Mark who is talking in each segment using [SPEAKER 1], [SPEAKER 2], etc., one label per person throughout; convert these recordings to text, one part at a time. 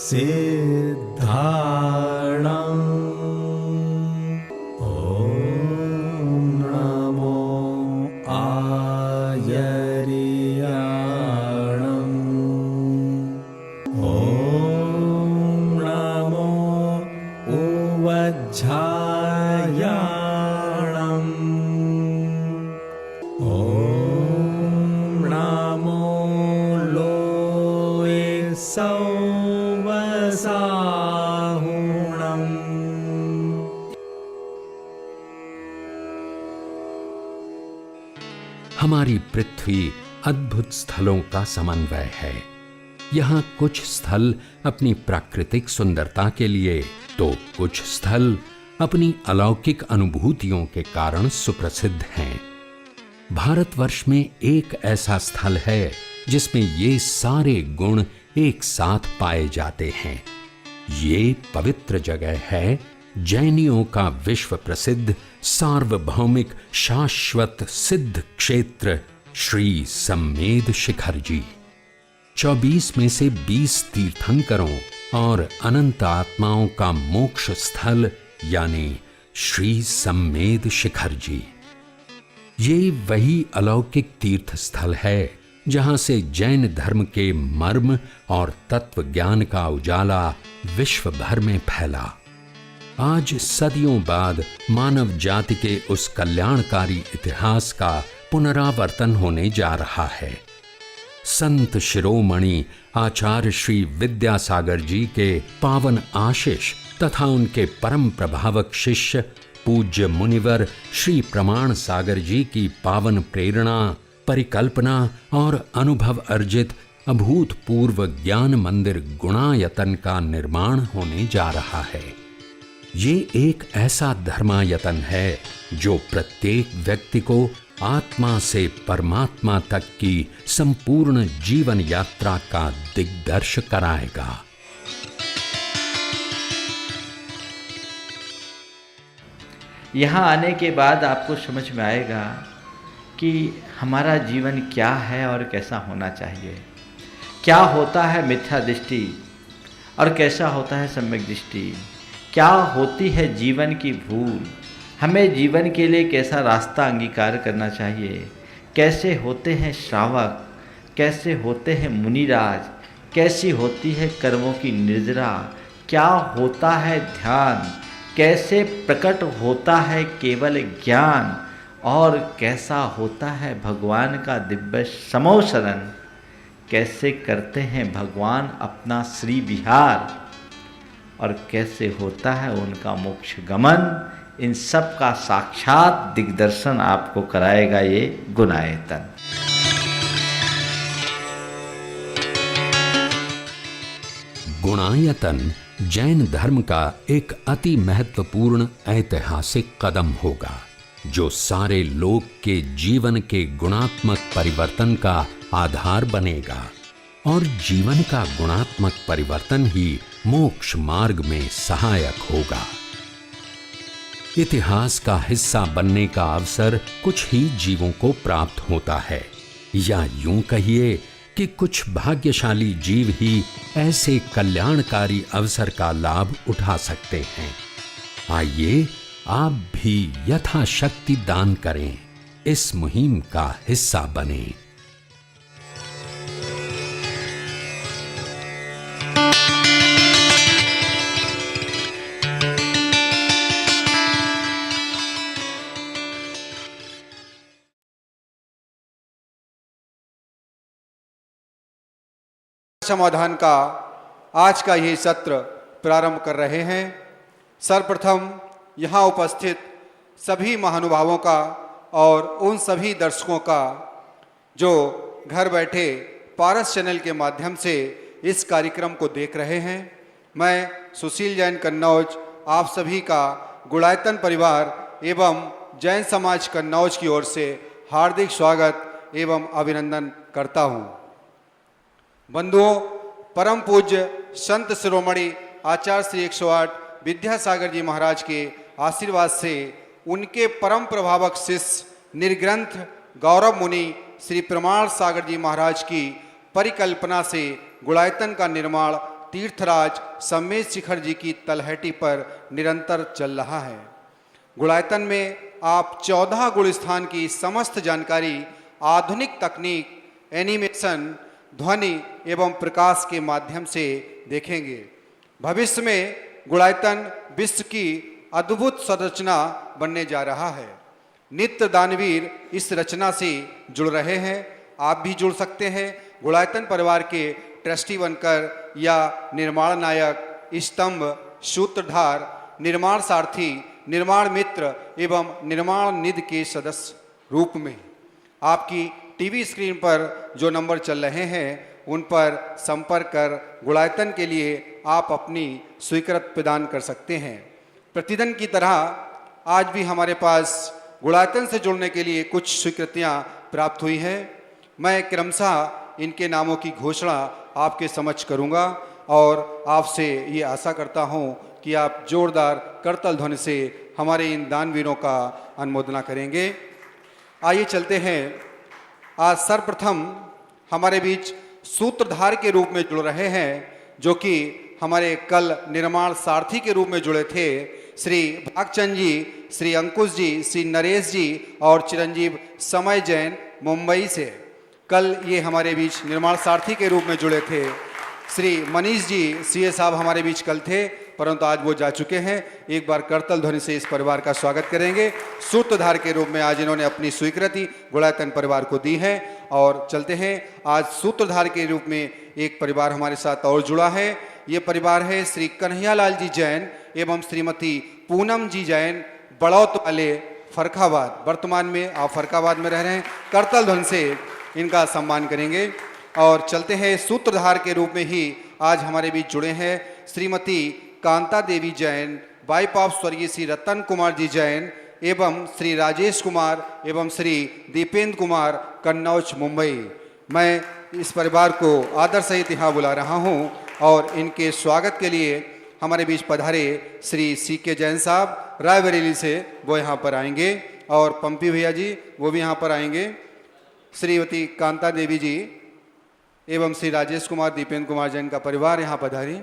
[SPEAKER 1] सिद्धाणं ॐ नमो आयर्याणं ॐ नमो उवज्झायाणं ॐ नमो लोये सौवसाहुणम्
[SPEAKER 2] हमारी पृथ्वी अद्भुत स्थलों का समन्वय है। यहाँ कुछ स्थल अपनी प्राकृतिक सुंदरता के लिए तो कुछ स्थल अपनी अलौकिक अनुभूतियों के कारण सुप्रसिद्ध हैं। भारतवर्ष में एक ऐसा स्थल है जिसमें ये सारे गुण एक साथ पाए जाते हैं। ये पवित्र जगह है जैनियों का विश्व प्रसिद्ध सार्वभौमिक शाश्वत सिद्ध क्षेत्र श्री सम्मेद शिखर जी। 24 में से 20 तीर्थंकरों और अनंत आत्माओं का मोक्ष स्थल यानी श्री सम्मेद शिखर जी। ये वही अलौकिक तीर्थ स्थल है जहां से जैन धर्म के मर्म और तत्व ज्ञान का उजाला विश्व भर में फैला। आज सदियों बाद मानव जाति के उस कल्याणकारी इतिहास का पुनरावर्तन होने जा रहा है। संत शिरोमणि आचार्य श्री विद्यासागर जी के पावन आशीष तथा उनके परम प्रभावक शिष्य पूज्य मुनिवर श्री प्रमाण सागर जी की पावन प्रेरणा, परिकल्पना और अनुभव अर्जित अभूतपूर्व ज्ञान मंदिर गुणायतन का निर्माण होने जा रहा है। ये एक ऐसा धर्मायतन है जो प्रत्येक व्यक्ति को आत्मा से परमात्मा तक की संपूर्ण जीवन यात्रा का दिग्दर्श कराएगा।
[SPEAKER 3] यहाँ आने के बाद आपको समझ में आएगा कि हमारा जीवन क्या है और कैसा होना चाहिए। क्या होता है मिथ्या दृष्टि और कैसा होता है सम्यक दृष्टि। क्या होती है जीवन की भूल, हमें जीवन के लिए कैसा रास्ता अंगीकार करना चाहिए। कैसे होते हैं श्रावक, कैसे होते हैं मुनिराज, कैसी होती है कर्मों की निर्जरा। क्या होता है ध्यान, कैसे प्रकट होता है केवल ज्ञान और कैसा होता है भगवान का दिव्य समोशरण। कैसे करते हैं भगवान अपना श्री विहार और कैसे होता है उनका मोक्ष गमन। इन सब का साक्षात दिग्दर्शन आपको कराएगा ये गुणायतन।
[SPEAKER 2] गुणायतन जैन धर्म का एक अति महत्वपूर्ण ऐतिहासिक कदम होगा जो सारे लोक के जीवन के गुणात्मक परिवर्तन का आधार बनेगा और जीवन का गुणात्मक परिवर्तन ही मोक्ष मार्ग में सहायक होगा। इतिहास का हिस्सा बनने का अवसर कुछ ही जीवों को प्राप्त होता है, या यूं कहिए कि कुछ भाग्यशाली जीव ही ऐसे कल्याणकारी अवसर का लाभ उठा सकते हैं। आइए आप भी यथाशक्ति दान करें, इस मुहिम का हिस्सा बनें।
[SPEAKER 4] समाधान का आज का ये सत्र प्रारंभ कर रहे हैं। सर्वप्रथम यहाँ उपस्थित सभी महानुभावों का और उन सभी दर्शकों का जो घर बैठे पारस चैनल के माध्यम से इस कार्यक्रम को देख रहे हैं। मैं सुशील जैन कन्नौज आप सभी का गुणायतन परिवार एवं जैन समाज कन्नौज की ओर से हार्दिक स्वागत एवं अभिनंदन करता हूँ। बंधुओं, परम पूज्य संत शिरोमणि आचार्य श्री 108 विद्यासागर जी महाराज के आशीर्वाद से उनके परम प्रभावक शिष्य निर्ग्रंथ गौरव मुनि श्री प्रमाण सागर जी महाराज की परिकल्पना से गुणायतन का निर्माण तीर्थराज सम्मेद शिखर जी की तलहटी पर निरंतर चल रहा है। गुणायतन में आप 14 गुण स्थान की समस्त जानकारी आधुनिक तकनीक, एनिमेशन, ध्वनि एवं प्रकाश के माध्यम से देखेंगे। भविष्य में गुणायतन विश्व की अद्भुत संरचना बनने जा रहा है। नित्य दानवीर इस रचना से जुड़ रहे हैं। आप भी जुड़ सकते हैं। गुणायतन परिवार के ट्रस्टी बनकर या निर्माण नायक, स्तंभ, सूत्रधार, निर्माण सारथी, निर्माण मित्र एवं निर्माण निधि के सदस्य रूप में आपकी टीवी स्क्रीन पर जो नंबर चल रहे हैं उन पर संपर्क कर गुणायतन के लिए आप अपनी स्वीकृत प्रदान कर सकते हैं। प्रतिदिन की तरह आज भी हमारे पास गुणायतन से जुड़ने के लिए कुछ स्वीकृतियां प्राप्त हुई हैं। मैं क्रमशः इनके नामों की घोषणा आपके समक्ष करूंगा और आपसे ये आशा करता हूं कि आप जोरदार करतल ध्वनि से हमारे इन दानवीरों का अनुमोदना करेंगे। आइए चलते हैं। आज सर्वप्रथम हमारे बीच सूत्रधार के रूप में जुड़ रहे हैं, जो कि हमारे कल निर्माण सारथी के रूप में जुड़े थे, श्री भागचंद जी, श्री अंकुश जी, श्री नरेश जी और चिरंजीव समय जैन मुंबई से। कल ये हमारे बीच निर्माण सारथी के रूप में जुड़े थे। श्री मनीष जी सीए साहब हमारे बीच कल थे, परंतु आज वो जा चुके हैं। एक बार करतल ध्वनि से इस परिवार का स्वागत करेंगे। सूत्रधार के रूप में आज इन्होंने अपनी स्वीकृति गुणायतन परिवार को दी है। और चलते हैं, आज सूत्रधार के रूप में एक परिवार हमारे साथ और जुड़ा है। ये परिवार है श्री कन्हैयालाल जी जैन एवं श्रीमती पूनम जी जैन, बड़ौत वाले, फरखाबाद। वर्तमान में आप फरखाबाद में रह रहे हैं। करतल ध्वनि से इनका सम्मान करेंगे। और चलते हैं, सूत्रधार के रूप में ही आज हमारे बीच जुड़े हैं श्रीमती कांता देवी जैन, वाइफ ऑफ स्वर्गीय श्री रतन कुमार जी जैन एवं श्री राजेश कुमार एवं श्री दीपेंद्र कुमार, कन्नौज मुंबई। मैं इस परिवार को आदर सहित यहाँ बुला रहा हूँ और इनके स्वागत के लिए हमारे बीच पधारे श्री सी के जैन साहब रायबरेली से, वो यहाँ पर आएंगे। और पंपी भैया जी वो भी यहाँ पर आएंगे। श्रीमती कांता देवी जी एवं श्री राजेश कुमार, दीपेंद्र कुमार जैन का परिवार यहाँ पधारी।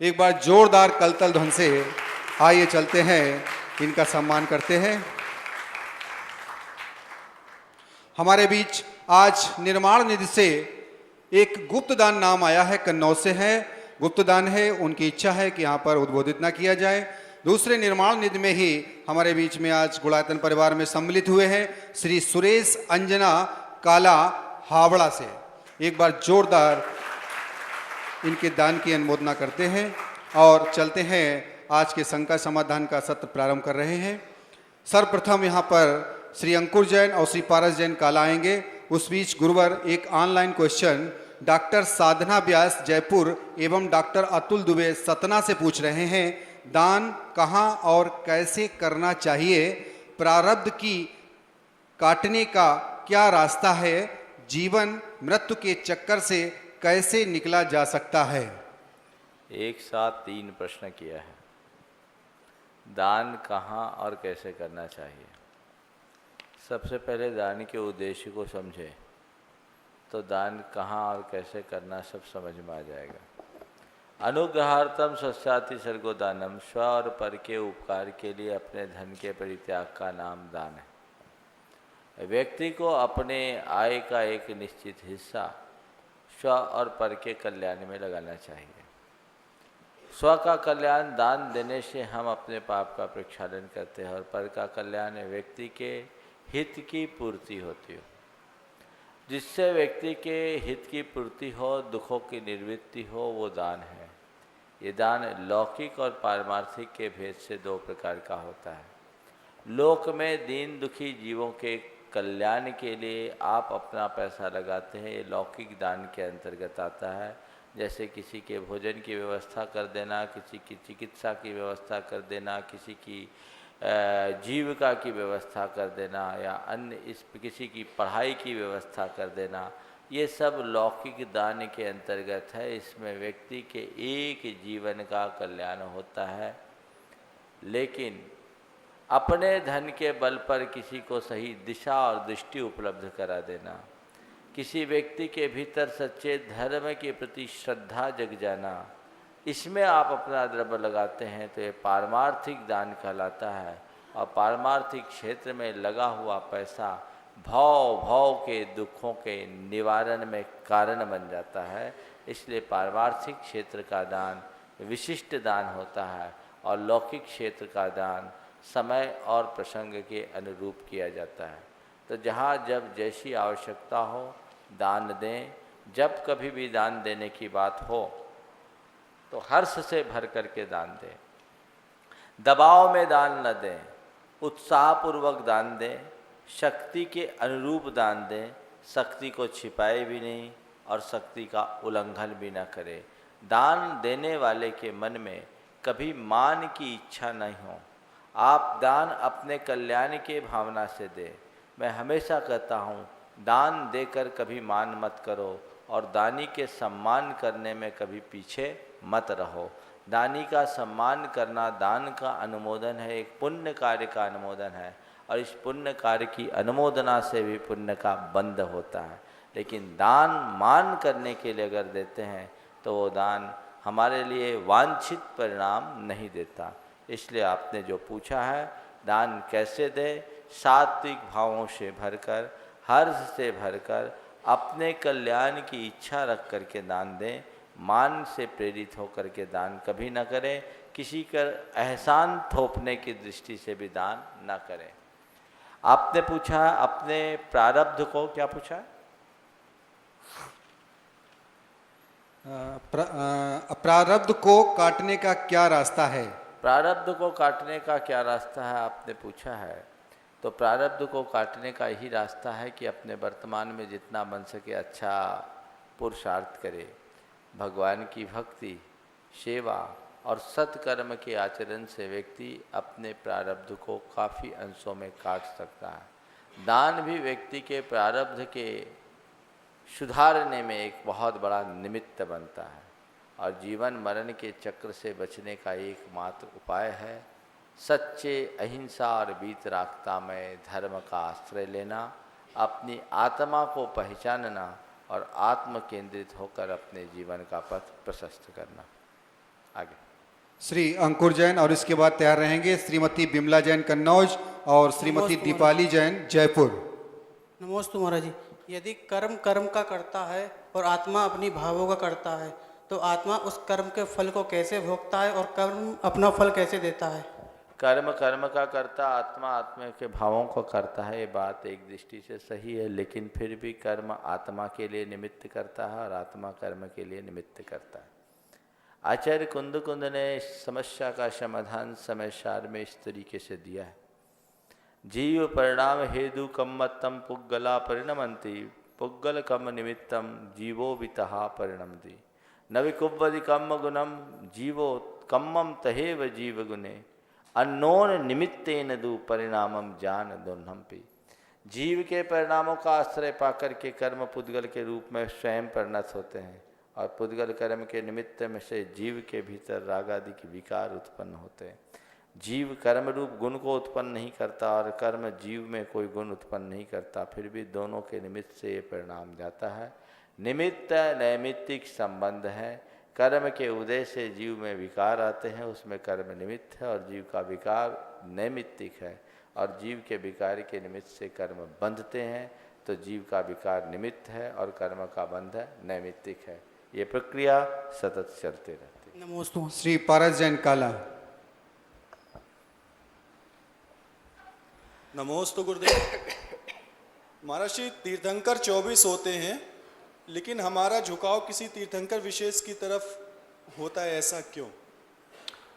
[SPEAKER 4] एक बार जोरदार कलतल ध्वनि से आइए चलते हैं, इनका सम्मान करते हैं। हमारे बीच आज निर्माण निधि से एक गुप्तदान नाम आया है, कन्नौज से है। गुप्तदान है, उनकी इच्छा है कि यहाँ पर उद्बोधित ना किया जाए। दूसरे निर्माण निधि में ही हमारे बीच में आज गुणायतन परिवार में सम्मिलित हुए हैं श्री सुरेश अंजना काला हावड़ा से। एक बार जोरदार इनके दान की अनुमोदना करते हैं और चलते हैं, आज के शंका समाधान का सत्र प्रारंभ कर रहे हैं। सर्वप्रथम यहाँ पर श्री अंकुर जैन और श्री पारस जैन काला आएंगे। उस बीच गुरुवर एक ऑनलाइन क्वेश्चन डॉक्टर साधना व्यास जयपुर एवं डॉक्टर अतुल दुबे सतना से पूछ रहे हैं, दान कहाँ और कैसे करना चाहिए? प्रारब्ध की काटने का क्या रास्ता है? जीवन मृत्यु के चक्कर से कैसे निकला जा सकता है?
[SPEAKER 3] एक साथ 3 प्रश्न किया है। दान कहाँ और कैसे करना चाहिए? सबसे पहले दान के उद्देश्य को समझें तो दान कहाँ और कैसे करना सब समझ में आ जाएगा। अनुग्रहार्थम सस्याति सर्गो दानम, स्व और पर के उपकार के लिए अपने धन के परित्याग का नाम दान है। व्यक्ति को अपने आय का एक निश्चित हिस्सा स्व और पर के कल्याण में लगाना चाहिए। स्व का कल्याण दान देने से हम अपने पाप का प्रक्षालन करते हैं और पर का कल्याण व्यक्ति के हित की पूर्ति होती हो। जिससे व्यक्ति के हित की पूर्ति हो, दुखों की निवृत्ति हो, वो दान है। ये दान लौकिक और पारमार्थिक के भेद से 2 प्रकार का होता है। लोक में दीन दुखी जीवों के कल्याण के लिए आप अपना पैसा लगाते हैं, ये लौकिक दान के अंतर्गत आता है। जैसे किसी के भोजन की व्यवस्था कर देना, किसी की चिकित्सा की व्यवस्था कर देना, किसी की जीविका की व्यवस्था कर देना या अन्य किसी की पढ़ाई की व्यवस्था कर देना, ये सब लौकिक दान के अंतर्गत है। इसमें व्यक्ति के एक जीवन का कल्याण होता है। लेकिन अपने धन के बल पर किसी को सही दिशा और दृष्टि उपलब्ध करा देना, किसी व्यक्ति के भीतर सच्चे धर्म के प्रति श्रद्धा जग जाना, इसमें आप अपना द्रव्य लगाते हैं तो ये पारमार्थिक दान कहलाता है। और पारमार्थिक क्षेत्र में लगा हुआ पैसा भव भव के दुखों के निवारण में कारण बन जाता है। इसलिए पारमार्थिक क्षेत्र का दान विशिष्ट दान होता है और लौकिक क्षेत्र का दान समय और प्रसंग के अनुरूप किया जाता है। तो जहाँ जब जैसी आवश्यकता हो दान दें। जब कभी भी दान देने की बात हो तो हर्ष से भर करके दान दें, दबाव में दान न दें, उत्साहपूर्वक दान दें, शक्ति के अनुरूप दान दें, शक्ति को छिपाए भी नहीं और शक्ति का उल्लंघन भी न करें। दान देने वाले के मन में कभी मान की इच्छा नहीं हो। आप दान अपने कल्याण के भावना से दें। मैं हमेशा कहता हूँ दान देकर कभी मान मत करो और दानी के सम्मान करने में कभी पीछे मत रहो। दानी का सम्मान करना दान का अनुमोदन है, एक पुण्य कार्य का अनुमोदन है और इस पुण्य कार्य की अनुमोदना से भी पुण्य का बंध होता है। लेकिन दान मान करने के लिए अगर देते हैं तो वो दान हमारे लिए वांछित परिणाम नहीं देता। इसलिए आपने जो पूछा है दान कैसे दें, सात्विक भावों से भरकर, हर्ष से भरकर, अपने कल्याण की इच्छा रख करके दान दें। मान से प्रेरित होकर के दान कभी न करें। किसी का एहसान थोपने की दृष्टि से भी दान न करें। आपने पूछा अपने प्रारब्ध को, क्या पूछा है?
[SPEAKER 4] प्रारब्ध को काटने का क्या रास्ता है?
[SPEAKER 3] प्रारब्ध को काटने का क्या रास्ता है आपने पूछा है। तो प्रारब्ध को काटने का यही रास्ता है कि अपने वर्तमान में जितना बन सके अच्छा पुरुषार्थ करे। भगवान की भक्ति, सेवा और सत्कर्म के आचरण से व्यक्ति अपने प्रारब्ध को काफ़ी अंशों में काट सकता है। दान भी व्यक्ति के प्रारब्ध के सुधारने में एक बहुत बड़ा निमित्त बनता है और जीवन मरण के चक्र से बचने का एकमात्र उपाय है सच्चे अहिंसा और वीतरागता में धर्म का आश्रय लेना, अपनी आत्मा को पहचानना और आत्म केंद्रित होकर अपने जीवन का पथ प्रशस्त करना। आगे
[SPEAKER 4] श्री अंकुर जैन और इसके बाद तैयार रहेंगे श्रीमती बिमला जैन कन्नौज और श्रीमती दीपाली जैन जयपुर।
[SPEAKER 5] नमोस्तु महाराज जी। यदि कर्म कर्म का करता है और आत्मा अपनी भावों का करता है तो आत्मा उस कर्म के फल को कैसे भोगता है और कर्म अपना फल कैसे देता है?
[SPEAKER 3] कर्म कर्म का करता, आत्मा आत्मा के भावों को करता है। ये बात एक दृष्टि से सही है, लेकिन फिर भी कर्म आत्मा के लिए निमित्त करता है और आत्मा कर्म के लिए निमित्त करता है। आचार्य कुंद कुंद ने इस समस्या का समाधान समय सार में इस तरीके से दिया है। जीव परिणाम हेतु कम्मत्तम पुग्गला परिणमंती, पुग्गल कम निमित्तम जीवो वितहा परिणमति। नविकुब्बदि कम्म गुणम जीवो कम्मम तहेव जीव गुणे, अन्नोन निमित्तेन दु परिणामम जान दुन्हम्पि। जीव के परिणामों का आश्रय पाकर के कर्म पुद्गल के रूप में स्वयं परिणत होते हैं और पुद्गल कर्म के निमित्त में से जीव के भीतर राग आदि के विकार उत्पन्न होते हैं। जीव कर्म रूप गुण को उत्पन्न नहीं करता और कर्म जीव में कोई गुण उत्पन्न नहीं करता, फिर भी दोनों के निमित्त से ये परिणाम जाता है। निमित्त नैमित्तिक संबंध है। कर्म के उदय से जीव में विकार आते हैं, उसमें कर्म निमित्त है और जीव का विकार नैमित्तिक है और जीव के विकार के निमित्त से कर्म बंधते हैं, तो जीव का विकार निमित्त है और कर्म का बंध नैमित्तिक है। ये प्रक्रिया सतत चलते रहती है।
[SPEAKER 5] नमोस्तु।
[SPEAKER 4] श्री पारस जैन काला।
[SPEAKER 6] नमोस्तु गुरुदेव। महाराज जी, तीर्थंकर 24 होते हैं, लेकिन हमारा झुकाव किसी तीर्थंकर विशेष की तरफ होता है, ऐसा क्यों?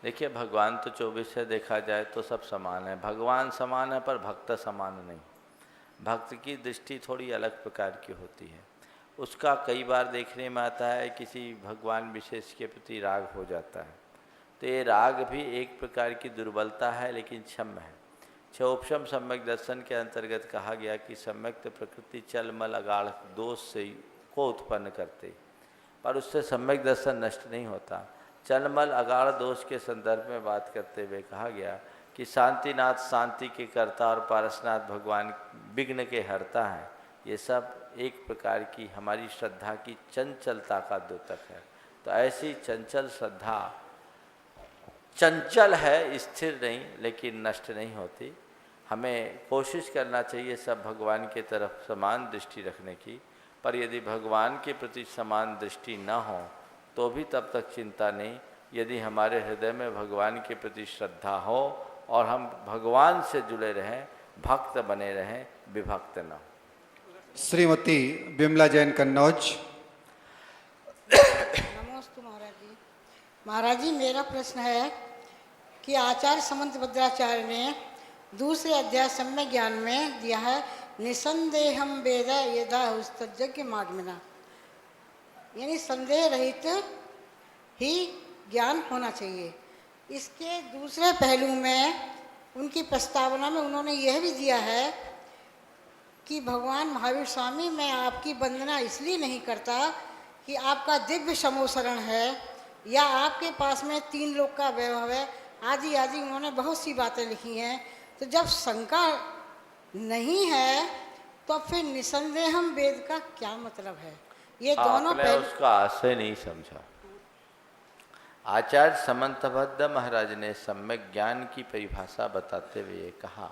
[SPEAKER 3] देखिए, भगवान तो 24 है, देखा जाए तो सब समान है। भगवान समान है पर भक्त समान नहीं। भक्त की दृष्टि थोड़ी अलग प्रकार की होती है। उसका कई बार देखने में आता है किसी भगवान विशेष के प्रति राग हो जाता है, तो ये राग भी एक प्रकार की दुर्बलता है, लेकिन क्षम्य है। क्षोपशम सम्यक दर्शन के अंतर्गत कहा गया कि सम्यक प्रकृति चलमल अगाढ़ दोष से को उत्पन्न करते, पर उससे सम्यक दर्शन नष्ट नहीं होता। चलमल अगाढ़ दोष के संदर्भ में बात करते हुए कहा गया कि शांतिनाथ शांति के कर्ता और पारसनाथ भगवान विघ्न के हरता है, ये सब एक प्रकार की हमारी श्रद्धा की चंचलता का द्योतक है। तो ऐसी चंचल श्रद्धा चंचल है, स्थिर नहीं, लेकिन नष्ट नहीं होती। हमें कोशिश करना चाहिए सब भगवान के तरफ समान दृष्टि रखने की, पर यदि भगवान के प्रति समान दृष्टि न हो तो भी तब तक चिंता नहीं, यदि हमारे हृदय में भगवान के प्रति श्रद्धा हो और हम भगवान से जुड़े रहें, भक्त बने रहें, विभक्त न हो।
[SPEAKER 4] श्रीमती विमला जैन कन्नौज।
[SPEAKER 7] नमस्ते महाराज जी। महाराज जी, मेरा प्रश्न है कि आचार्य समंत भद्राचार्य ने दूसरे अध्याय सम्यक ज्ञान में दिया है, निसंदेहम वेद यदा उस्तज्ञ मार्गमिना, यानी संदेह रहित ही ज्ञान होना चाहिए। इसके दूसरे पहलू में उनकी प्रस्तावना में उन्होंने यह भी दिया है कि भगवान महावीर स्वामी, मैं आपकी वंदना इसलिए नहीं करता कि आपका दिव्य समोसरण है या आपके पास में 3 लोक का वैभव है, आदि आदि उन्होंने बहुत सी बातें लिखी हैं। तो जब शंका नहीं है तो फिर निसंदेहम वेद का क्या मतलब है? ये दोनों
[SPEAKER 3] आपने उसका आशय नहीं समझा। आचार्य समंतभद्र महाराज ने सम्यक ज्ञान की परिभाषा बताते हुए ये कहा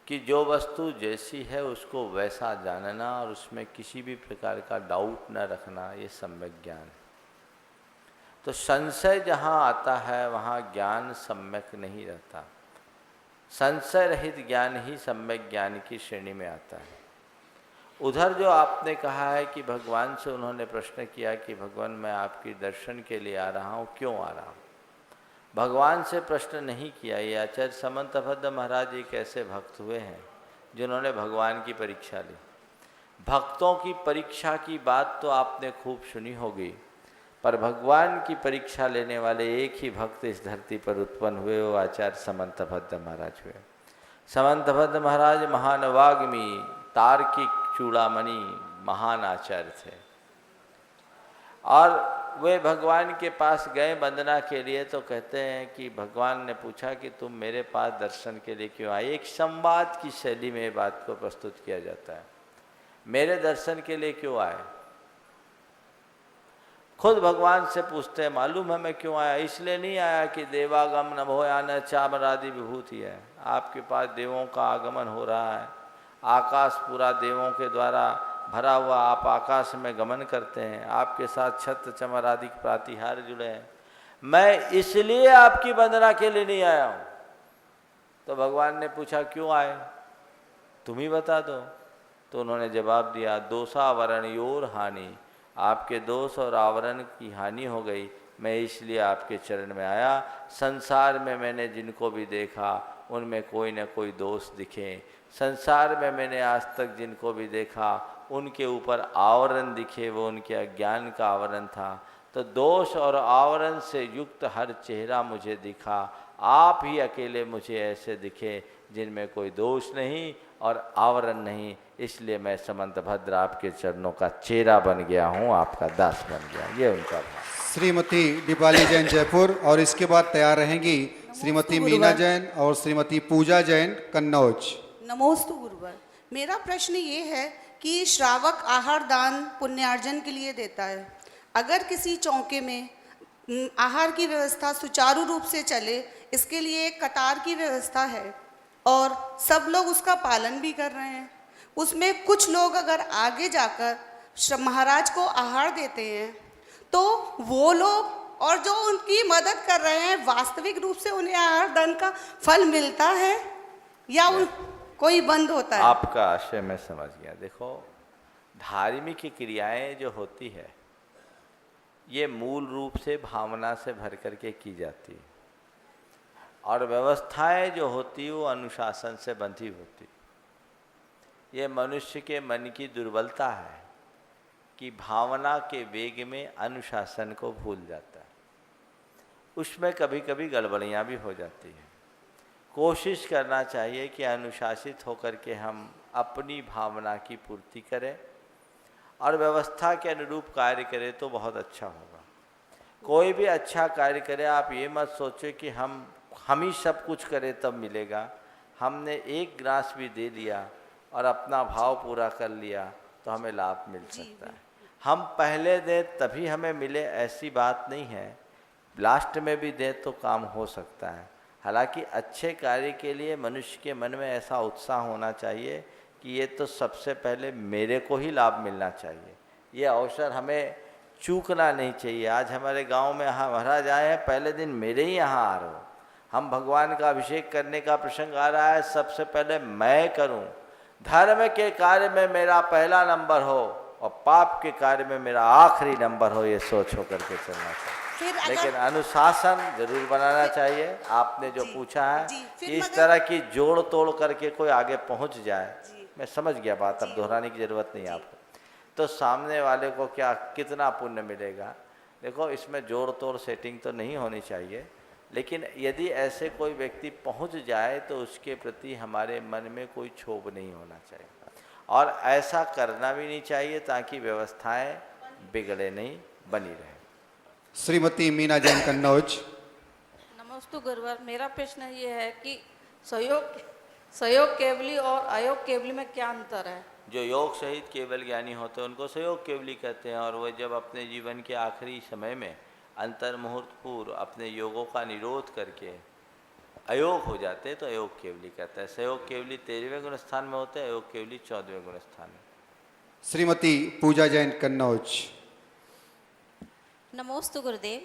[SPEAKER 3] कि जो वस्तु जैसी है उसको वैसा जानना और उसमें किसी भी प्रकार का डाउट न रखना, ये सम्यक ज्ञान है। तो संशय जहाँ आता है वहाँ ज्ञान सम्यक नहीं रहता। संशय रहित ज्ञान ही सम्यक ज्ञान की श्रेणी में आता है। उधर जो आपने कहा है कि भगवान से उन्होंने प्रश्न किया कि भगवान मैं आपके दर्शन के लिए आ रहा हूँ, क्यों आ रहा हूँ? भगवान से प्रश्न नहीं किया। ये आचार्य समंतभद्र महाराज एक ऐसे भक्त हुए हैं जिन्होंने भगवान की परीक्षा ली। भक्तों की परीक्षा की बात तो आपने खूब सुनी होगी, पर भगवान की परीक्षा लेने वाले एक ही भक्त इस धरती पर उत्पन्न हुए, वो आचार्य समंतभद्र महाराज हुए। समंतभद्र महाराज महान वाग्मी, तार्किक, चूड़ामणि, महान आचार्य थे। और वे भगवान के पास गए वंदना के लिए, तो कहते हैं कि भगवान ने पूछा कि तुम मेरे पास दर्शन के लिए क्यों आए। एक संवाद की शैली में बात को प्रस्तुत किया जाता है। मेरे दर्शन के लिए क्यों आए? खुद भगवान से पूछते हैं, मालूम है मैं क्यों आया? इसलिए नहीं आया कि देवागम न भोया न चामरादि विभूति है। आपके पास देवों का आगमन हो रहा है, आकाश पूरा देवों के द्वारा भरा हुआ, आप आकाश में गमन करते हैं, आपके साथ छत्र चमर आदि प्रातिहार जुड़े हैं। मैं इसलिए आपकी वंदना के लिए नहीं आया हूँ। तो भगवान ने पूछा क्यों आए, तुम ही बता दो। तो उन्होंने जवाब दिया, दोषावरण योर हानि, आपके दोष और आवरण की हानि हो गई, मैं इसलिए आपके चरण में आया। संसार में मैंने जिनको भी देखा उनमें कोई न कोई दोष दिखे। संसार में मैंने आज तक जिनको भी देखा उनके ऊपर आवरण दिखे, वो उनके अज्ञान का आवरण था। तो दोष और आवरण से युक्त हर चेहरा मुझे दिखा। आप ही अकेले मुझे ऐसे दिखे जिनमें कोई दोष नहीं और आवरण नहीं। इसलिए मैं समंतभद्र आपके चरणों का चेहरा बन गया हूँ, आपका दास बन गया। ये उनका भाव।
[SPEAKER 4] श्रीमती दीपाली जैन जयपुर, और इसके बाद तैयार रहेंगी श्रीमती मीना जैन और श्रीमती पूजा जैन कन्नौज।
[SPEAKER 8] नमोस्तु गुरुवर। मेरा प्रश्न ये है कि श्रावक आहार दान पुण्यार्जन के लिए देता है। अगर किसी चौके में आहार की व्यवस्था सुचारू रूप से चले, इसके लिए एक कतार की व्यवस्था है और सब लोग उसका पालन भी कर रहे हैं। उसमें कुछ लोग अगर आगे जाकर महाराज को आहार देते हैं तो वो लोग और जो उनकी मदद कर रहे हैं, वास्तविक रूप से उन्हें आहार दान का फल मिलता है या कोई बंद होता है?
[SPEAKER 3] आपका आशय मैं समझ गया। देखो, धार्मिक क्रियाएं जो होती है ये मूल रूप से भावना से भर करके की जाती है, और व्यवस्थाएं जो होती है वो अनुशासन से बंधी होती। ये मनुष्य के मन की दुर्बलता है कि भावना के वेग में अनुशासन को भूल जाता है। उसमें कभी कभी गड़बड़ियाँ भी हो जाती हैं। कोशिश करना चाहिए कि अनुशासित होकर के हम अपनी भावना की पूर्ति करें और व्यवस्था के अनुरूप कार्य करें तो बहुत अच्छा होगा। कोई भी अच्छा कार्य करे, आप ये मत सोचें कि हम हम ही सब कुछ करें तब मिलेगा। हमने एक ग्रास भी दे दिया और अपना भाव पूरा कर लिया तो हमें लाभ मिल सकता है। हम पहले दें तभी हमें मिले ऐसी बात नहीं है, लास्ट में भी दें तो काम हो सकता है। हालांकि अच्छे कार्य के लिए मनुष्य के मन में ऐसा उत्साह होना चाहिए कि ये तो सबसे पहले मेरे को ही लाभ मिलना चाहिए, ये अवसर हमें चूकना नहीं चाहिए। आज हमारे गांव में महाराज आए हैं, पहले दिन मेरे ही यहाँ आ रहे हो, हम भगवान का अभिषेक करने का प्रसंग आ रहा है, सबसे पहले मैं करूं, धर्म के कार्य में मेरा पहला नंबर हो और पाप के कार्य में मेरा आखिरी नंबर हो, ये सोच होकर के चलना चाहिए। लेकिन अनुशासन जरूर बनाना चाहिए। आपने जो पूछा है कि इस तरह की जोड़ तोड़ करके कोई आगे पहुंच जाए, मैं समझ गया बात, अब दोहराने की जरूरत नहीं है आपको। तो सामने वाले को क्या कितना पुण्य मिलेगा, देखो इसमें जोड़ तोड़ सेटिंग तो नहीं होनी चाहिए, लेकिन यदि ऐसे कोई व्यक्ति पहुंच जाए तो उसके प्रति हमारे मन में कोई क्षोभ नहीं होना चाहिए और ऐसा करना भी नहीं चाहिए ताकि व्यवस्थाएं बिगड़े नहीं, बनी रहे।
[SPEAKER 4] श्रीमती मीना जैन कन्नौज।
[SPEAKER 9] नमस्ते गुरुवर, मेरा प्रश्न ये है कि सहयोग केवली और अयोग केवली में क्या अंतर है?
[SPEAKER 3] जो योग सहित केवल ज्ञानी होते हैं उनको सहयोग केवली कहते हैं, और वह जब अपने जीवन के आखिरी समय में अंतर मुहूर्त पूर्व अपने योगों का निरोध करके अयोग हो जाते हैं तो अयोग केवली कहते हैं। सहयोग केवली 13वें गुण स्थान में होते हैं, अयोग केवली 14वें गुण स्थान में।
[SPEAKER 4] श्रीमती पूजा जैन कन्नौज।
[SPEAKER 10] नमोस्तु गुरुदेव।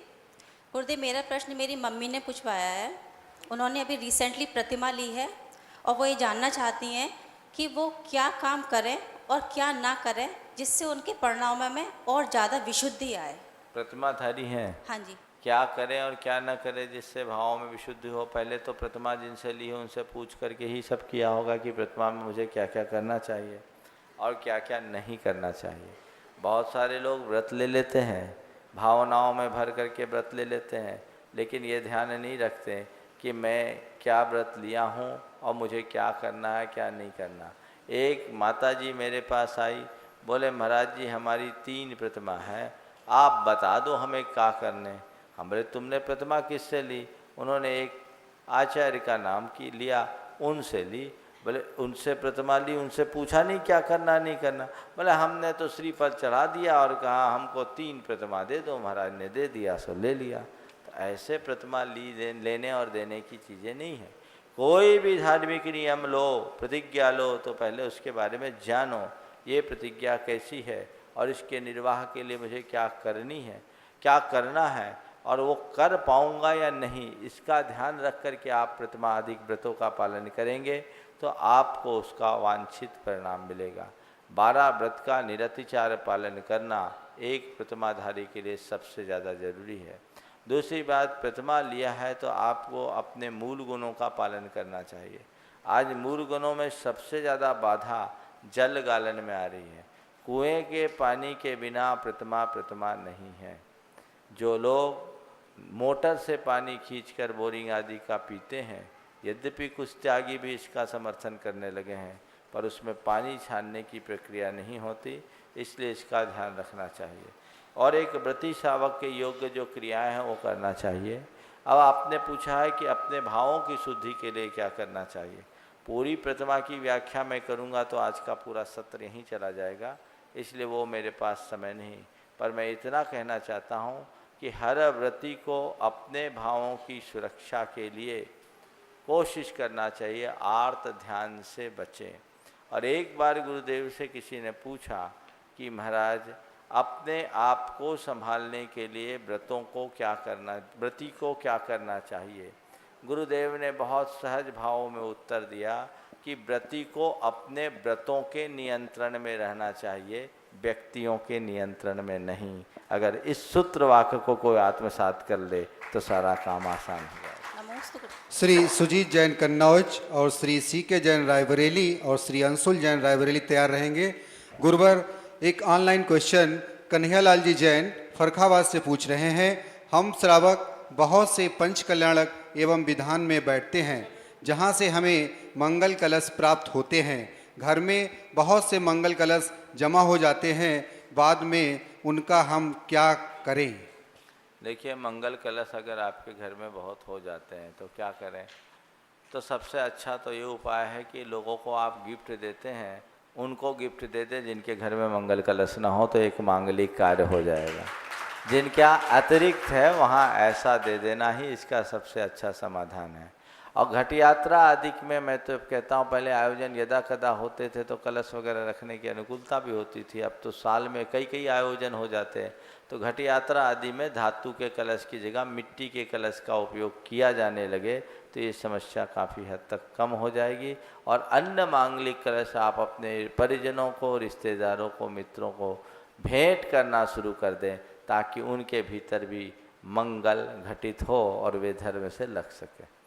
[SPEAKER 10] गुरुदेव, मेरा प्रश्न मेरी मम्मी ने पूछवाया है। उन्होंने अभी रिसेंटली प्रतिमा ली है और वो ये जानना चाहती हैं कि वो क्या काम करें और क्या ना करें जिससे उनके परिणामों में और ज़्यादा विशुद्धि आए।
[SPEAKER 3] प्रतिमाधारी हैं?
[SPEAKER 10] हाँ जी।
[SPEAKER 3] क्या करें और क्या ना करें जिससे भावों में विशुद्धि हो? पहले तो प्रतिमा जिनसे ली हो उनसे पूछ करके ही सब किया होगा कि प्रतिमा में मुझे क्या क्या करना चाहिए और क्या क्या नहीं करना चाहिए। बहुत सारे लोग व्रत ले लेते हैं, भावनाओं में भर करके व्रत ले लेते हैं, लेकिन ये ध्यान नहीं रखते कि मैं क्या व्रत लिया हूँ और मुझे क्या करना है क्या नहीं करना। एक माता जी मेरे पास आई, बोले महाराज जी हमारी 3 प्रतिमा है, आप बता दो हमें क्या करने। हमने तुमने प्रतिमा किससे ली? उन्होंने एक आचार्य का नाम की लिया, उनसे ली। बोले उनसे प्रतिमा ली, उनसे पूछा नहीं क्या करना नहीं करना? बोले हमने तो श्रीफल चढ़ा दिया और कहा हमको 3 प्रतिमा दे दो, महाराज ने दे दिया सो ले लिया। तो ऐसे प्रतिमा लेने और देने की चीज़ें नहीं है। कोई भी धार्मिक नियम लो, प्रतिज्ञा लो तो पहले उसके बारे में जानो, ये प्रतिज्ञा कैसी है और इसके निर्वाह के लिए मुझे क्या करनी है, क्या करना है और वो कर पाऊँगा या नहीं, इसका ध्यान रख कर के आप प्रतिमा आदि व्रतों का पालन करेंगे तो आपको उसका वांछित परिणाम मिलेगा। 12 व्रत का निरतिचार पालन करना एक प्रतिमाधारी के लिए सबसे ज़्यादा जरूरी है। दूसरी बात, प्रतिमा लिया है तो आपको अपने मूल गुणों का पालन करना चाहिए। आज मूल गुणों में सबसे ज़्यादा बाधा जल गालन में आ रही है। कुएं के पानी के बिना प्रतिमा नहीं है। जो लोग मोटर से पानी खींचकर बोरिंग आदि का पीते हैं, यद्यपि कुछ त्यागी भी इसका समर्थन करने लगे हैं, पर उसमें पानी छानने की प्रक्रिया नहीं होती, इसलिए इसका ध्यान रखना चाहिए। और एक व्रती शावक के योग्य जो क्रियाएं हैं वो करना चाहिए। अब आपने पूछा है कि अपने भावों की शुद्धि के लिए क्या करना चाहिए। पूरी प्रतिमा की व्याख्या मैं करूँगा तो आज का पूरा सत्र यहीं चला जाएगा, इसलिए वो मेरे पास समय नहीं। पर मैं इतना कहना चाहता हूँ कि हर व्रती को अपने भावों की सुरक्षा के लिए कोशिश करना चाहिए, आर्त ध्यान से बचें। और एक बार गुरुदेव से किसी ने पूछा कि महाराज अपने आप को संभालने के लिए व्रतों को क्या करना, व्रती को क्या करना चाहिए। गुरुदेव ने बहुत सहज भाव में उत्तर दिया कि व्रती को अपने व्रतों के नियंत्रण में रहना चाहिए, व्यक्तियों के नियंत्रण में नहीं। अगर इस सूत्र वाक्य को कोई आत्मसात कर ले तो सारा काम आसान हो जाएगा।
[SPEAKER 4] श्री सुजीत जैन कन्नौज और श्री CK जैन रायबरेली और श्री अंशुल जैन रायबरेली तैयार रहेंगे। गुरुवर, एक ऑनलाइन क्वेश्चन कन्हैयालाल जी जैन फरखाबाद से पूछ रहे हैं। हम श्रावक बहुत से पंच कल्याणक एवं विधान में बैठते हैं जहां से हमें मंगल कलश प्राप्त होते हैं। घर में बहुत से मंगल कलश जमा हो जाते हैं, बाद में उनका हम क्या करें?
[SPEAKER 3] देखिए, मंगल कलश अगर आपके घर में बहुत हो जाते हैं तो क्या करें? तो सबसे अच्छा तो ये उपाय है कि लोगों को आप गिफ्ट देते हैं, उनको गिफ्ट दे दें जिनके घर में मंगल कलश ना हो, तो एक मांगलिक कार्य हो जाएगा। जिनका अतिरिक्त है वहाँ ऐसा दे देना ही इसका सबसे अच्छा समाधान है। और घट यात्रा आदि में मैं तो कहता हूँ, पहले आयोजन यदा कदा होते थे तो कलश वगैरह रखने की अनुकूलता भी होती थी। अब तो साल में कई कई आयोजन हो जाते हैं, तो घट यात्रा आदि में धातु के कलश की जगह मिट्टी के कलश का उपयोग किया जाने लगे तो ये समस्या काफ़ी हद तक कम हो जाएगी। और अन्य मांगलिक कलश आप अपने परिजनों को, रिश्तेदारों को, मित्रों को भेंट करना शुरू कर दें ताकि उनके भीतर भी मंगल घटित हो और वे धर्म से लग सके।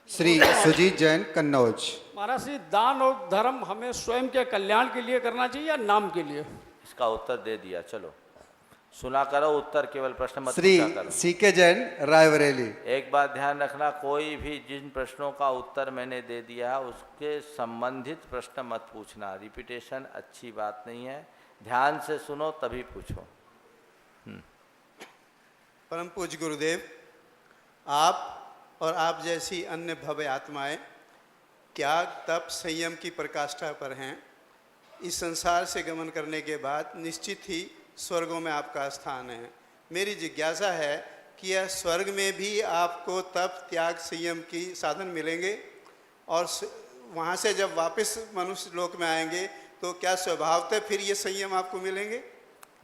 [SPEAKER 4] श्री सुजीत जैन, कन्नौज।
[SPEAKER 1] महाराज जी, दान और धर्म हमें स्वयं के कल्याण के लिए करना चाहिए या नाम के लिए?
[SPEAKER 3] इसका उत्तर दे दिया, चलो सुना करो उत्तर, केवल प्रश्न मत
[SPEAKER 4] श्री
[SPEAKER 3] पूछा करो।
[SPEAKER 4] सीके जैन, रायबरेली।
[SPEAKER 3] एक बात ध्यान रखना, कोई भी जिन प्रश्नों का उत्तर मैंने दे दिया है उसके संबंधित प्रश्न मत पूछना। रिपीटेशन अच्छी बात नहीं है, ध्यान से सुनो तभी पूछो।
[SPEAKER 11] परम पूज्य गुरुदेव, आप और आप जैसी अन्य भव्य आत्माएं त्याग, तप, संयम की पराकाष्ठा पर हैं। इस संसार से गमन करने के बाद निश्चित ही स्वर्गों में आपका स्थान है। मेरी जिज्ञासा है कि यह स्वर्ग में भी आपको तप, त्याग, संयम की साधन मिलेंगे और वहाँ से जब वापस मनुष्य लोक में आएंगे तो क्या स्वभावतः फिर ये संयम आपको मिलेंगे?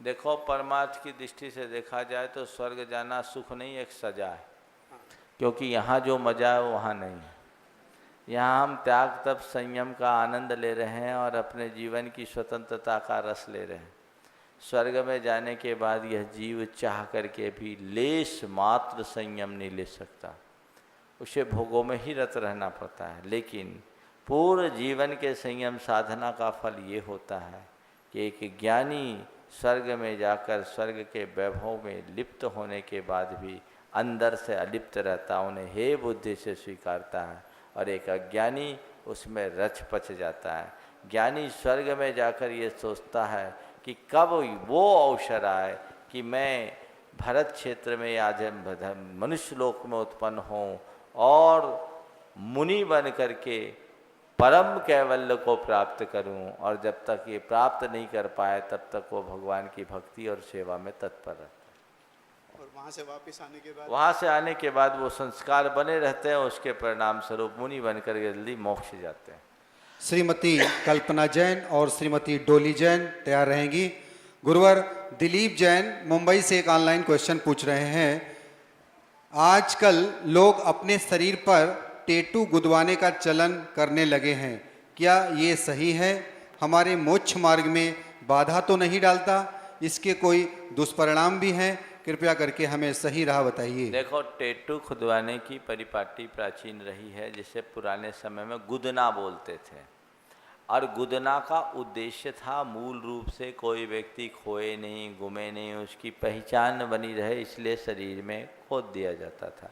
[SPEAKER 3] देखो, परमार्थ की दृष्टि से देखा जाए तो स्वर्ग जाना सुख नहीं, एक सजा है। क्योंकि यहाँ जो मजा है वो वहाँ नहीं है। यहाँ हम त्याग, तप, संयम का आनंद ले रहे हैं और अपने जीवन की स्वतंत्रता का रस ले रहे हैं। स्वर्ग में जाने के बाद यह जीव चाह करके भी लेश मात्र संयम नहीं ले सकता, उसे भोगों में ही रत रहना पड़ता है। लेकिन पूर्ण जीवन के संयम साधना का फल ये होता है कि एक ज्ञानी स्वर्ग में जाकर स्वर्ग के वैभव में लिप्त होने के बाद भी अंदर से अलिप्त रहता, उन्हें हे बुद्धि से स्वीकारता है, और एक अज्ञानी उसमें रच पच जाता है। ज्ञानी स्वर्ग में जाकर ये सोचता है कि कब वो अवसर आए कि मैं भरत क्षेत्र में या मनुष्य लोक में उत्पन्न हों और मुनि बन करके परम कैवल्य को प्राप्त करूं, और जब तक ये प्राप्त नहीं कर पाए तब तक वो भगवान की भक्ति और सेवा में तत्पर रहता है।
[SPEAKER 11] और वहाँ से वापस आने के बाद,
[SPEAKER 3] वहाँ से आने के बाद वो संस्कार बने रहते हैं, उसके परिणाम स्वरूप मुनि बनकर जल्दी मोक्ष जाते हैं।
[SPEAKER 4] श्रीमती कल्पना जैन और श्रीमती डोली जैन तैयार रहेंगी। गुरुवर दिलीप जैन मुंबई से एक ऑनलाइन क्वेश्चन पूछ रहे हैं। आजकल लोग अपने शरीर पर टैटू गुदवाने का चलन करने लगे हैं, क्या ये सही है? हमारे मोक्ष मार्ग में बाधा तो नहीं डालता? इसके कोई दुष्परिणाम भी हैं? कृपया करके हमें सही राह बताइए।
[SPEAKER 3] देखो, टैटू खुदवाने की परिपाटी प्राचीन रही है, जिसे पुराने समय में गुदना बोलते थे। और गुदना का उद्देश्य था मूल रूप से कोई व्यक्ति खोए नहीं, गुमे नहीं, उसकी पहचान बनी रहे, इसलिए शरीर में खोद दिया जाता था।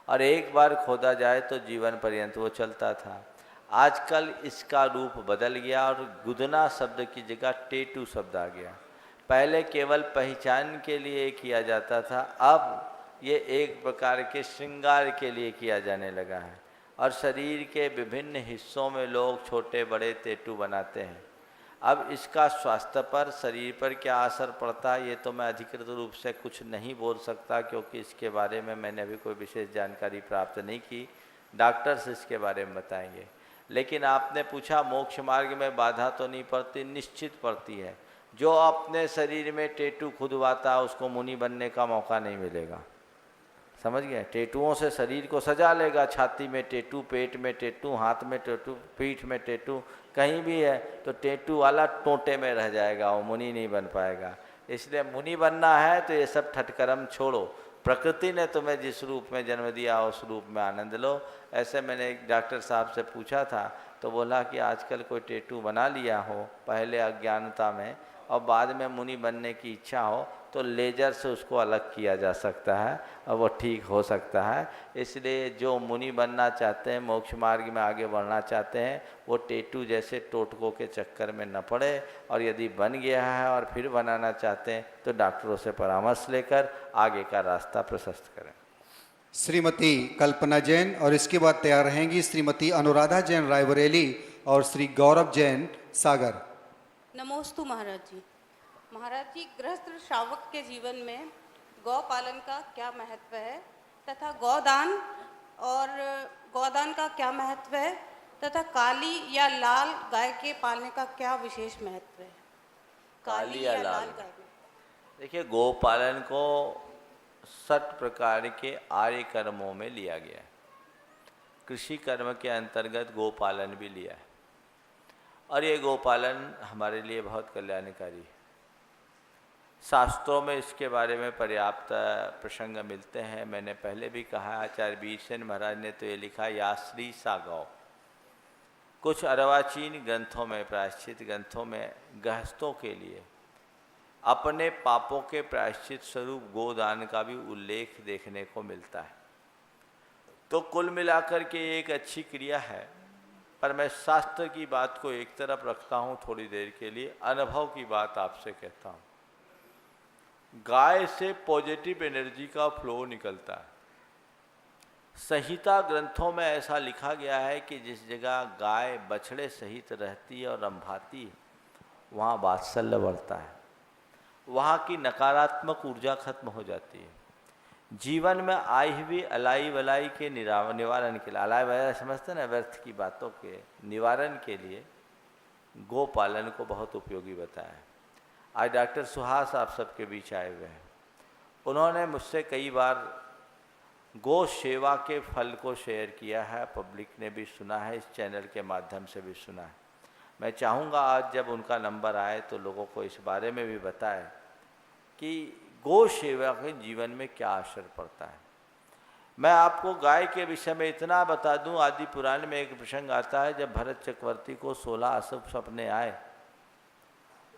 [SPEAKER 3] और एक बार खोदा जाए तो जीवन पर्यंत वो चलता था। आजकल इसका रूप बदल गया और गुदना शब्द की जगह टैटू शब्द आ गया। पहले केवल पहचान के लिए किया जाता था, अब ये एक प्रकार के श्रृंगार के लिए किया जाने लगा है। और शरीर के विभिन्न हिस्सों में लोग छोटे बड़े टैटू बनाते हैं। अब इसका स्वास्थ्य पर, शरीर पर क्या असर पड़ता है ये तो मैं अधिकृत रूप से कुछ नहीं बोल सकता, क्योंकि इसके बारे में मैंने अभी कोई विशेष जानकारी प्राप्त नहीं की। डॉक्टर्स इसके बारे में बताएंगे। लेकिन आपने पूछा मोक्ष मार्ग में बाधा तो नहीं पड़ती? निश्चित पड़ती है। जो अपने शरीर में टैटू खुदवाता उसको मुनि बनने का मौका नहीं मिलेगा। समझ गए? टैटुओं से शरीर को सजा लेगा, छाती में टैटू, पेट में टैटू, हाथ में टैटू, पीठ में टैटू, कहीं भी है तो टैटू वाला टोंटे में रह जाएगा, वो मुनि नहीं बन पाएगा। इसलिए मुनि बनना है तो ये सब ठटकरम छोड़ो। प्रकृति ने तुम्हें जिस रूप में जन्म दिया उस रूप में आनंद लो। ऐसे मैंने एक डॉक्टर साहब से पूछा था तो बोला कि आजकल कोई टैटू बना लिया हो, पहले अज्ञानता में और बाद में मुनि बनने की इच्छा हो तो लेजर से उसको अलग किया जा सकता है और वो ठीक हो सकता है। इसलिए जो मुनि बनना चाहते हैं, मोक्ष मार्ग में आगे बढ़ना चाहते हैं, वो टेटू जैसे टोटकों के चक्कर में न पड़े, और यदि बन गया है और फिर बनाना चाहते हैं तो डॉक्टरों से परामर्श लेकर आगे का रास्ता प्रशस्त करें।
[SPEAKER 4] श्रीमती कल्पना जैन और इसके बाद तैयार रहेंगी श्रीमती अनुराधा जैन रायबरेली और श्री गौरव जैन सागर।
[SPEAKER 12] नमोस्तु महाराज जी। महाराज जी, गृहस्थ श्रावक के जीवन में गौ पालन का क्या महत्व है तथा गौदान का क्या महत्व है तथा काली या लाल गाय के पालने का क्या विशेष महत्व है?
[SPEAKER 3] काली या लाल गाय। देखिए, गौ पालन को 60 प्रकार के आर्य कर्मों में लिया गया है। कृषि कर्म के अंतर्गत गौ पालन भी लिया है, और ये गोपालन हमारे लिए बहुत कल्याणकारी है। शास्त्रों में इसके बारे में पर्याप्त प्रसंग मिलते हैं। मैंने पहले भी कहा, आचार्य बीरसेन महाराज ने तो ये लिखा, या श्री सा गौ। कुछ अर्वाचीन ग्रंथों में, प्रायश्चित ग्रंथों में गृहस्थों के लिए अपने पापों के प्रायश्चित स्वरूप गोदान का भी उल्लेख देखने को मिलता है। तो कुल मिलाकर के एक अच्छी क्रिया है, पर मैं शास्त्र की बात को एक तरफ रखता हूँ थोड़ी देर के लिए, अनुभव की बात आपसे कहता हूँ। गाय से पॉजिटिव एनर्जी का फ्लो निकलता है। संहिता ग्रंथों में ऐसा लिखा गया है कि जिस जगह गाय बछड़े सहित रहती है और रंभाती है, वहाँ वात्सल्य बढ़ता है, वहाँ की नकारात्मक ऊर्जा खत्म हो जाती है। जीवन में आई हुई अलाई वलाई के निवारण के लिए, अलाई वलाई समझते हैं ना, व्यर्थ की बातों के निवारण के लिए गो पालन को बहुत उपयोगी बताया है। आज डॉक्टर सुहास आप सबके बीच आए हुए हैं। उन्होंने मुझसे कई बार गो सेवा के फल को शेयर किया है, पब्लिक ने भी सुना है, इस चैनल के माध्यम से भी सुना है। मैं चाहूँगा आज जब उनका नंबर आए तो लोगों को इस बारे में भी बताए कि गो सेवा के जीवन में क्या असर पड़ता है। मैं आपको गाय के विषय में इतना बता दूं, आदि पुराण में एक प्रसंग आता है, जब भरत चक्रवर्ती को 16 अशुभ सपने आए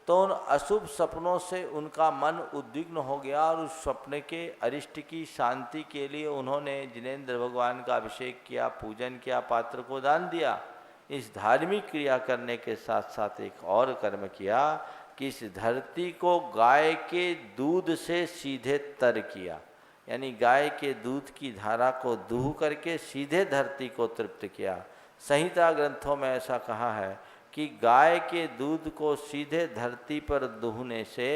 [SPEAKER 3] तो उन अशुभ सपनों से उनका मन उद्विग्न हो गया, और उस सपने के अरिष्ट की शांति के लिए उन्होंने जिनेंद्र भगवान का अभिषेक किया, पूजन किया, पात्र को दान दिया। इस धार्मिक क्रिया करने के साथ साथ एक और कर्म किया कि इस धरती को गाय के दूध से सीधे तर किया, यानी गाय के दूध की धारा को दूह करके सीधे धरती को तृप्त किया। संहिता ग्रंथों में ऐसा कहा है कि गाय के दूध को सीधे धरती पर दूहने से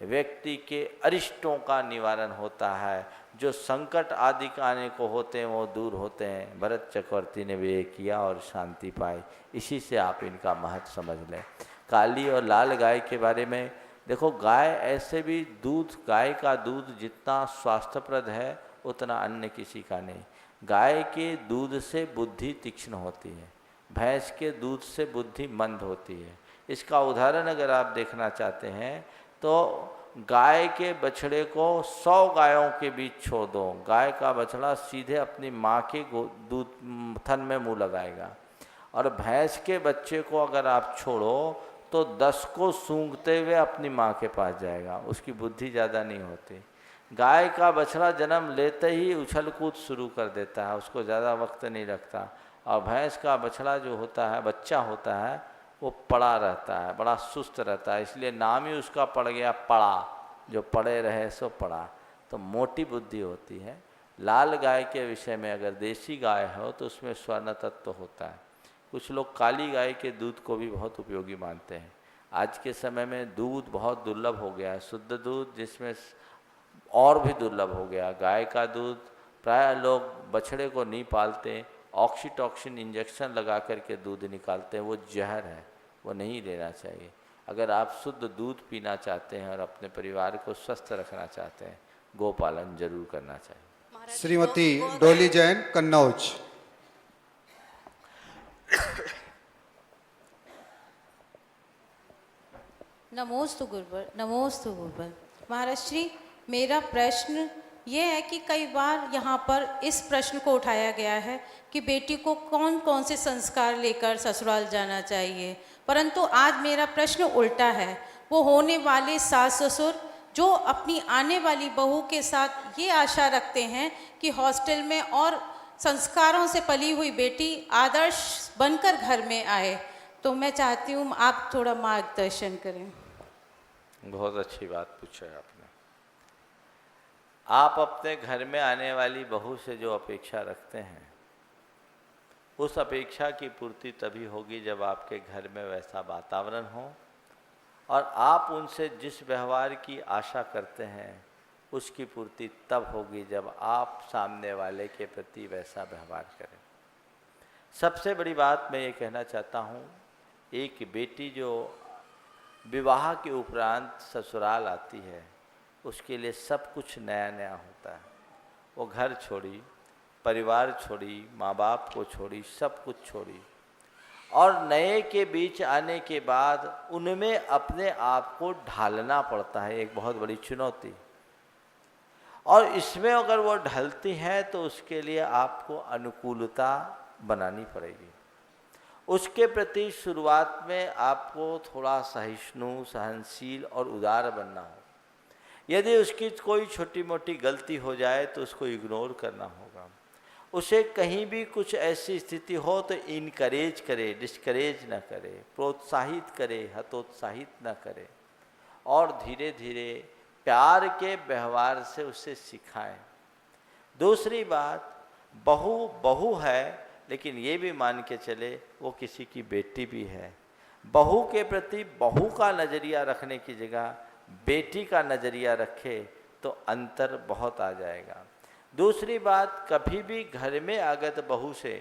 [SPEAKER 3] व्यक्ति के अरिष्टों का निवारण होता है, जो संकट आदि का आने को होते हैं वो दूर होते हैं। भरत चक्रवर्ती ने भी ये किया और शांति पाई। इसी से आप इनका महत्व समझ लें। काली और लाल गाय के बारे में देखो, गाय ऐसे भी दूध, गाय का दूध जितना स्वास्थ्यप्रद है उतना अन्य किसी का नहीं। गाय के दूध से बुद्धि तीक्ष्ण होती है, भैंस के दूध से बुद्धि मंद होती है। इसका उदाहरण अगर आप देखना चाहते हैं तो गाय के बछड़े को 100 गायों के बीच छोड़ दो, गाय का बछड़ा सीधे अपनी माँ के दूध थन में मुंह लगाएगा, और भैंस के बच्चे को अगर आप छोड़ो तो 10 को सूंघते हुए अपनी माँ के पास जाएगा। उसकी बुद्धि ज़्यादा नहीं होती। गाय का बछड़ा जन्म लेते ही उछल कूद शुरू कर देता है, उसको ज़्यादा वक्त नहीं लगता। और भैंस का बछड़ा जो होता है, बच्चा होता है, वो पड़ा रहता है, बड़ा सुस्त रहता है, इसलिए नाम ही उसका पड़ गया पड़ा, जो पड़े रहे सो पड़ा। तो मोटी बुद्धि होती है। लाल गाय के विषय में अगर देसी गाय हो तो उसमें स्वर्ण तत्व होता है। कुछ लोग काली गाय के दूध को भी बहुत उपयोगी मानते हैं। आज के समय में दूध बहुत दुर्लभ हो गया है, शुद्ध दूध जिसमें और भी दुर्लभ हो गया। गाय का दूध प्राय लोग बछड़े को नहीं पालते, ऑक्सीटॉक्सिन इंजेक्शन लगा करके दूध निकालते हैं, वो जहर है, वो नहीं लेना चाहिए। अगर आप शुद्ध दूध पीना चाहते हैं और अपने परिवार को स्वस्थ रखना चाहते हैं, गोपालन जरूर करना चाहिए।
[SPEAKER 4] श्रीमती डोली जैन कन्नौज।
[SPEAKER 13] नमोस्तु गुरुवर, नमोस्तु गुरुवर। महाराज श्री, मेरा प्रश्न ये है कि कई बार यहाँ पर इस प्रश्न को उठाया गया है कि बेटी को कौन कौन से संस्कार लेकर ससुराल जाना चाहिए, परंतु आज मेरा प्रश्न उल्टा है। वो होने वाले सास ससुर जो अपनी आने वाली बहू के साथ ये आशा रखते हैं कि हॉस्टल में और संस्कारों से पली हुई बेटी आदर्श बनकर घर में आए। तो मैं चाहती हूँ आप थोड़ा मार्गदर्शन करें।
[SPEAKER 3] बहुत अच्छी बात पूछा है आपने। आप अपने घर में आने वाली बहू से जो अपेक्षा रखते हैं, उस अपेक्षा की पूर्ति तभी होगी जब आपके घर में वैसा वातावरण हो और आप उनसे जिस व्यवहार की आशा करते हैं उसकी पूर्ति तब होगी जब आप सामने वाले के प्रति वैसा व्यवहार करें। सबसे बड़ी बात मैं ये कहना चाहता हूँ, एक बेटी जो विवाह के उपरांत ससुराल आती है उसके लिए सब कुछ नया नया होता है। वो घर छोड़ी, परिवार छोड़ी, माँ बाप को छोड़ी, सब कुछ छोड़ी और नए के बीच आने के बाद उनमें अपने आप को ढालना पड़ता है, एक बहुत बड़ी चुनौती। और इसमें अगर वो ढलती हैं तो उसके लिए आपको अनुकूलता बनानी पड़ेगी। उसके प्रति शुरुआत में आपको थोड़ा सहिष्णु, सहनशील और उदार बनना हो। यदि उसकी कोई छोटी मोटी गलती हो जाए तो उसको इग्नोर करना होगा। उसे कहीं भी कुछ ऐसी स्थिति हो तो इनकरेज करे, डिस्करेज न करे, प्रोत्साहित करे, हतोत्साहित न करे और धीरे धीरे प्यार के व्यवहार से उसे सिखाएं। दूसरी बात, बहू है लेकिन ये भी मान के चले वो किसी की बेटी भी है। बहू के प्रति बहू का नज़रिया रखने की जगह बेटी का नज़रिया रखे तो अंतर बहुत आ जाएगा। दूसरी बात, कभी भी घर में आगत बहू से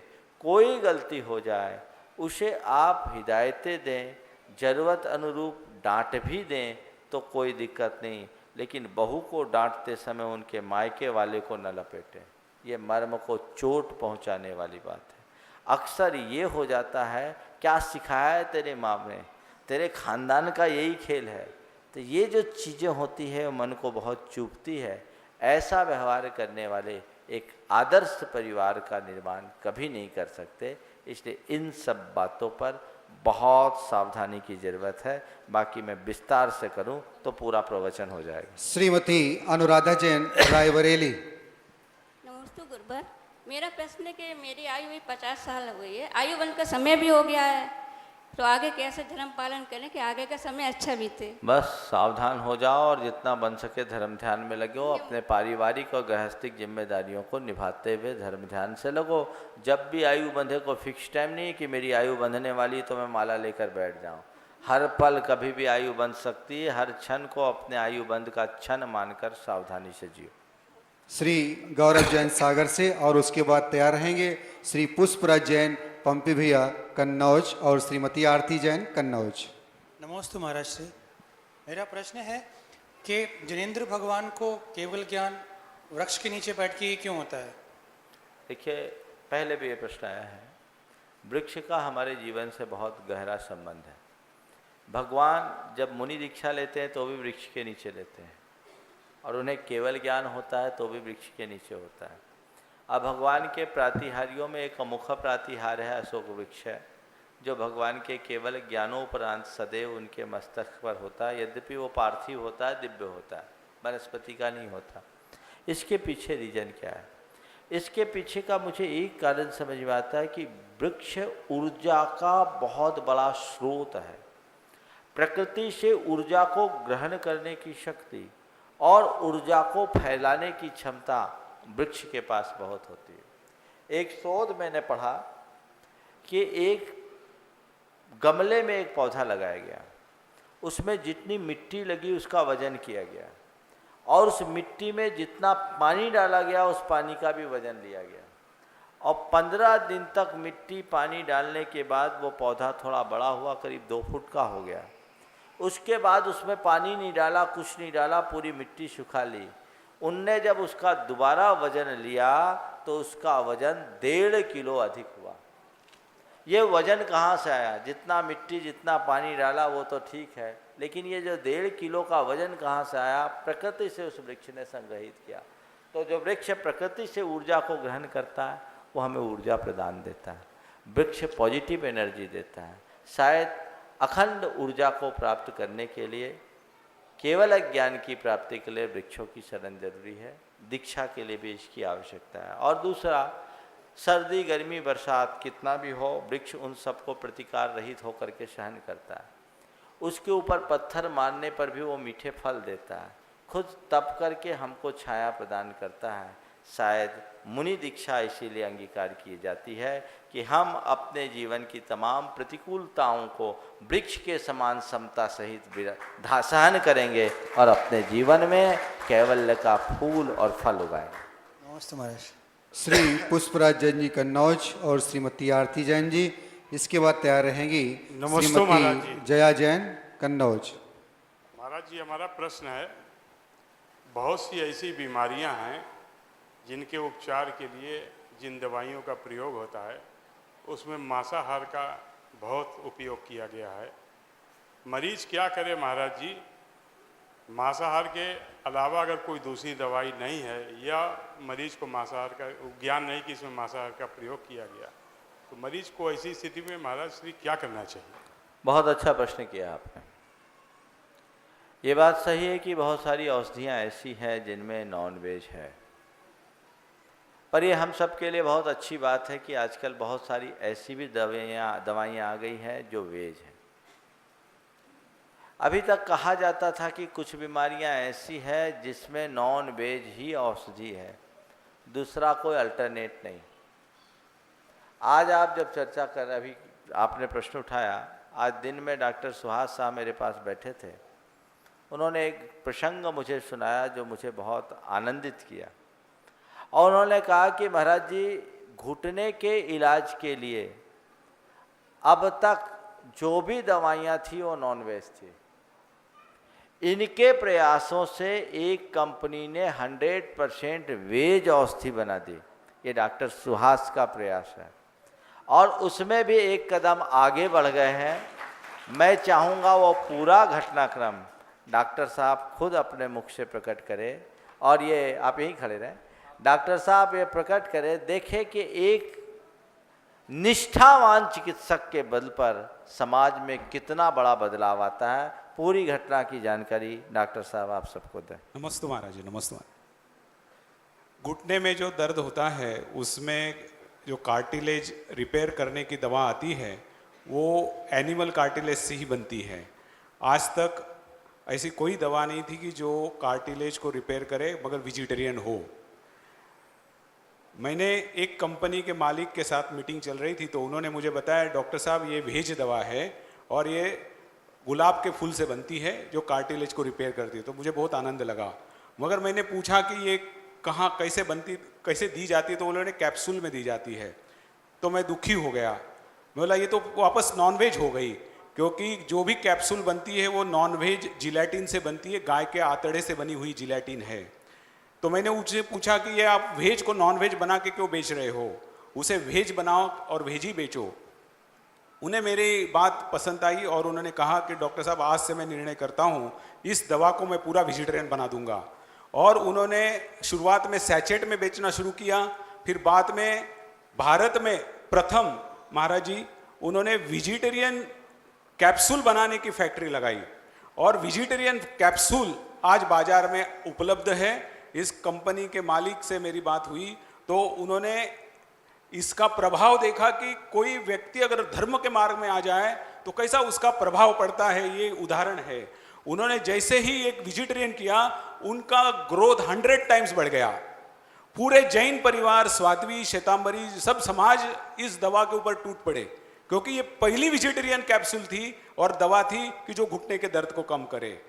[SPEAKER 3] कोई गलती हो जाए उसे आप हिदायतें दें, ज़रूरत अनुरूप डांट भी दें तो कोई दिक्कत नहीं, लेकिन बहू को डांटते समय उनके मायके वाले को न लपेटें। ये मर्म को चोट पहुंचाने वाली बात है। अक्सर ये हो जाता है, क्या सिखाया है तेरे माँ ने, तेरे खानदान का यही खेल है। तो ये जो चीज़ें होती है मन को बहुत चुभती है। ऐसा व्यवहार करने वाले एक आदर्श परिवार का निर्माण कभी नहीं कर सकते। इसलिए इन सब बातों पर बहुत सावधानी की ज़रूरत है। बाकी मैं विस्तार से करूं तो पूरा प्रवचन हो जाएगा।
[SPEAKER 4] श्रीमती अनुराधा जैन, रायबरेली।
[SPEAKER 14] नमस्ते गुरुवर, मेरा प्रश्न है कि मेरी आयु भी 50 साल हो गई है, आयु वन का समय भी हो गया है, तो आगे कैसे धर्म पालन करें कि आगे का समय अच्छा बीते।
[SPEAKER 3] बस सावधान हो जाओ और जितना बन सके धर्म ध्यान में लगो। अपने पारिवारिक और गृहस्थिक जिम्मेदारियों को निभाते हुए धर्म ध्यान से लगो। जब भी आयु बंधे को फिक्स टाइम नहीं कि मेरी आयु बंधने वाली तो मैं माला लेकर बैठ जाऊं। हर पल कभी भी आयु बंध सकती है। हर क्षण को अपने आयु बंध का क्षण मानकर सावधानी से जियो।
[SPEAKER 4] श्री गौरव जैन सागर से और उसके बाद तैयार रहेंगे श्री पुष्पराज जैन पंपी भैया कन्नौज और श्रीमती आरती जैन कन्नौज।
[SPEAKER 5] नमोस्तु महाराज श्री। मेरा प्रश्न है कि जिनेंद्र भगवान को केवल ज्ञान वृक्ष के नीचे बैठ के ही क्यों होता है?
[SPEAKER 3] देखिए, पहले भी ये प्रश्न आया है। वृक्ष का हमारे जीवन से बहुत गहरा संबंध है। भगवान जब मुनि दीक्षा लेते हैं तो भी वृक्ष के नीचे लेते हैं और उन्हें केवल ज्ञान होता है तो भी वृक्ष के नीचे होता है। अब भगवान के प्रातिहार्यों में एक अमुख प्रातिहार है, अशोक वृक्ष है, जो भगवान के केवल ज्ञानोपरांत सदैव उनके मस्तक पर होता है। यद्यपि वो पार्थिव होता है, दिव्य होता है, वनस्पति का नहीं होता। इसके पीछे रीजन क्या है? इसके पीछे का मुझे एक कारण समझ में आता है कि वृक्ष ऊर्जा का बहुत बड़ा स्रोत है। प्रकृति से ऊर्जा को ग्रहण करने की शक्ति और ऊर्जा को फैलाने की क्षमता वृक्ष के पास बहुत होती है। एक शोध मैंने पढ़ा कि एक गमले में एक पौधा लगाया गया, उसमें जितनी मिट्टी लगी उसका वजन किया गया और उस मिट्टी में जितना पानी डाला गया उस पानी का भी वजन लिया गया और 15 दिन तक मिट्टी पानी डालने के बाद वो पौधा थोड़ा बड़ा हुआ, करीब 2 फुट का हो गया। उसके बाद उसमें पानी नहीं डाला, कुछ नहीं डाला, पूरी मिट्टी सुखा ली। उनने जब उसका दोबारा वजन लिया तो उसका वजन 1.5 किलो अधिक हुआ। ये वजन कहाँ से आया? जितना मिट्टी जितना पानी डाला वो तो ठीक है, लेकिन ये जो 1.5 किलो का वजन कहाँ से आया? प्रकृति से उस वृक्ष ने संग्रहित किया। तो जो वृक्ष प्रकृति से ऊर्जा को ग्रहण करता है वो हमें ऊर्जा प्रदान देता है। वृक्ष पॉजिटिव एनर्जी देता है। शायद अखंड ऊर्जा को प्राप्त करने के लिए, केवल ज्ञान की प्राप्ति के लिए वृक्षों की शरण जरूरी है। दीक्षा के लिए भी इसकी आवश्यकता है। और दूसरा, सर्दी गर्मी बरसात कितना भी हो, वृक्ष उन सबको प्रतिकार रहित होकर के सहन करता है। उसके ऊपर पत्थर मारने पर भी वो मीठे फल देता है। खुद तप करके हमको छाया प्रदान करता है। शायद मुनि दीक्षा इसीलिए अंगीकार की जाती है कि हम अपने जीवन की तमाम प्रतिकूलताओं को वृक्ष के समान समता सहित सहन करेंगे और अपने जीवन में कैवल्य का फूल और फल उगाएंगे।
[SPEAKER 4] नमस्ते महाराज। श्री पुष्पराज जैन जी कन्नौज और श्रीमती आरती जैन जी, इसके बाद तैयार रहेंगी
[SPEAKER 1] नमस्ते महाराज जी।
[SPEAKER 4] श्रीमती जया जैन कन्नौज।
[SPEAKER 15] महाराज जी, हमारा प्रश्न है, बहुत सी ऐसी बीमारियां हैं जिनके उपचार के लिए जिन दवाइयों का प्रयोग होता है उसमें मांसाहार का बहुत उपयोग किया गया है। मरीज क्या करे महाराज जी? मांसाहार के अलावा अगर कोई दूसरी दवाई नहीं है या मरीज को मांसाहार का ज्ञान नहीं कि इसमें मांसाहार का प्रयोग किया गया, तो मरीज को ऐसी स्थिति में महाराज श्री क्या करना चाहिए?
[SPEAKER 3] बहुत अच्छा प्रश्न किया आपने। ये बात सही है कि बहुत सारी औषधियाँ ऐसी हैं जिनमें नॉन वेज है, पर ये हम सब के लिए बहुत अच्छी बात है कि आजकल बहुत सारी ऐसी भी दवाइयाँ आ गई हैं जो वेज हैं। अभी तक कहा जाता था कि कुछ बीमारियां ऐसी हैं जिसमें नॉन वेज ही औषधि है, दूसरा कोई अल्टरनेट नहीं। आज आप जब चर्चा कर, अभी आपने प्रश्न उठाया, आज दिन में डॉक्टर सुहास साहब मेरे पास बैठे थे। उन्होंने एक प्रसंग मुझे सुनाया जो मुझे बहुत आनंदित किया, और उन्होंने कहा कि महाराज जी, घुटने के इलाज के लिए अब तक जो भी दवाइयाँ थी वो नॉन वेज थी। इनके प्रयासों से एक कंपनी ने 100% वेज औषधि बना दी। ये डॉक्टर सुहास का प्रयास है और उसमें भी एक कदम आगे बढ़ गए हैं। मैं चाहूँगा वो पूरा घटनाक्रम डॉक्टर साहब खुद अपने मुख से प्रकट करें, और ये आप यहीं खड़े रहें, डॉक्टर साहब ये प्रकट करें, देखें कि एक निष्ठावान चिकित्सक के बल पर समाज में कितना बड़ा बदलाव आता है। पूरी घटना की जानकारी डॉक्टर साहब आप सबको दें।
[SPEAKER 16] नमस्ते महाराज जी। नमस्ते। घुटने में जो दर्द होता है उसमें जो कार्टिलेज रिपेयर करने की दवा आती है वो एनिमल कार्टिलेज से ही बनती है। आज तक ऐसी कोई दवा नहीं थी कि जो कार्टिलेज को रिपेयर करे मगर वेजिटेरियन हो। मैंने एक कंपनी के मालिक के साथ मीटिंग चल रही थी तो उन्होंने मुझे बताया, डॉक्टर साहब ये वेज दवा है और ये गुलाब के फूल से बनती है जो कार्टिलेज को रिपेयर करती है। तो मुझे बहुत आनंद लगा, मगर मैंने पूछा कि ये कहाँ कैसे बनती, कैसे दी जाती है, तो उन्होंने कैप्सूल में दी जाती है। तो मैं दुखी हो गया, मैं बोला ये तो वापस नॉनवेज हो गई, क्योंकि जो भी कैप्सूल बनती है वो नॉनवेज जिलेटिन से बनती है, गाय के आतड़े से बनी हुई जिलेटिन है। तो मैंने उससे पूछा कि ये आप वेज को नॉनवेज बना के क्यों बेच रहे हो, उसे वेज बनाओ और वेज ही बेचो। उन्हें मेरी बात पसंद आई और उन्होंने कहा कि डॉक्टर साहब आज से मैं निर्णय करता हूँ इस दवा को मैं पूरा वेजिटेरियन बना दूंगा। और उन्होंने शुरुआत में सैचेट में बेचना शुरू किया, फिर बाद में भारत में प्रथम महाराज जी उन्होंने वेजिटेरियन कैप्सूल बनाने की फैक्ट्री लगाई और वेजिटेरियन कैप्सूल आज बाजार में उपलब्ध है। इस कंपनी के मालिक से मेरी बात हुई तो उन्होंने इसका प्रभाव देखा कि कोई व्यक्ति अगर धर्म के मार्ग में आ जाए तो कैसा उसका प्रभाव पड़ता है, ये उदाहरण है। उन्होंने जैसे ही एक वेजिटेरियन किया उनका ग्रोथ 100 टाइम्स बढ़ गया। पूरे जैन परिवार, स्वात्वी, श्वेतांबरी, सब समाज इस दवा के ऊपर टूट पड़े, क्योंकि ये पहली वेजिटेरियन कैप्सूल थी और दवा थी कि जो घुटने के दर्द को कम करे।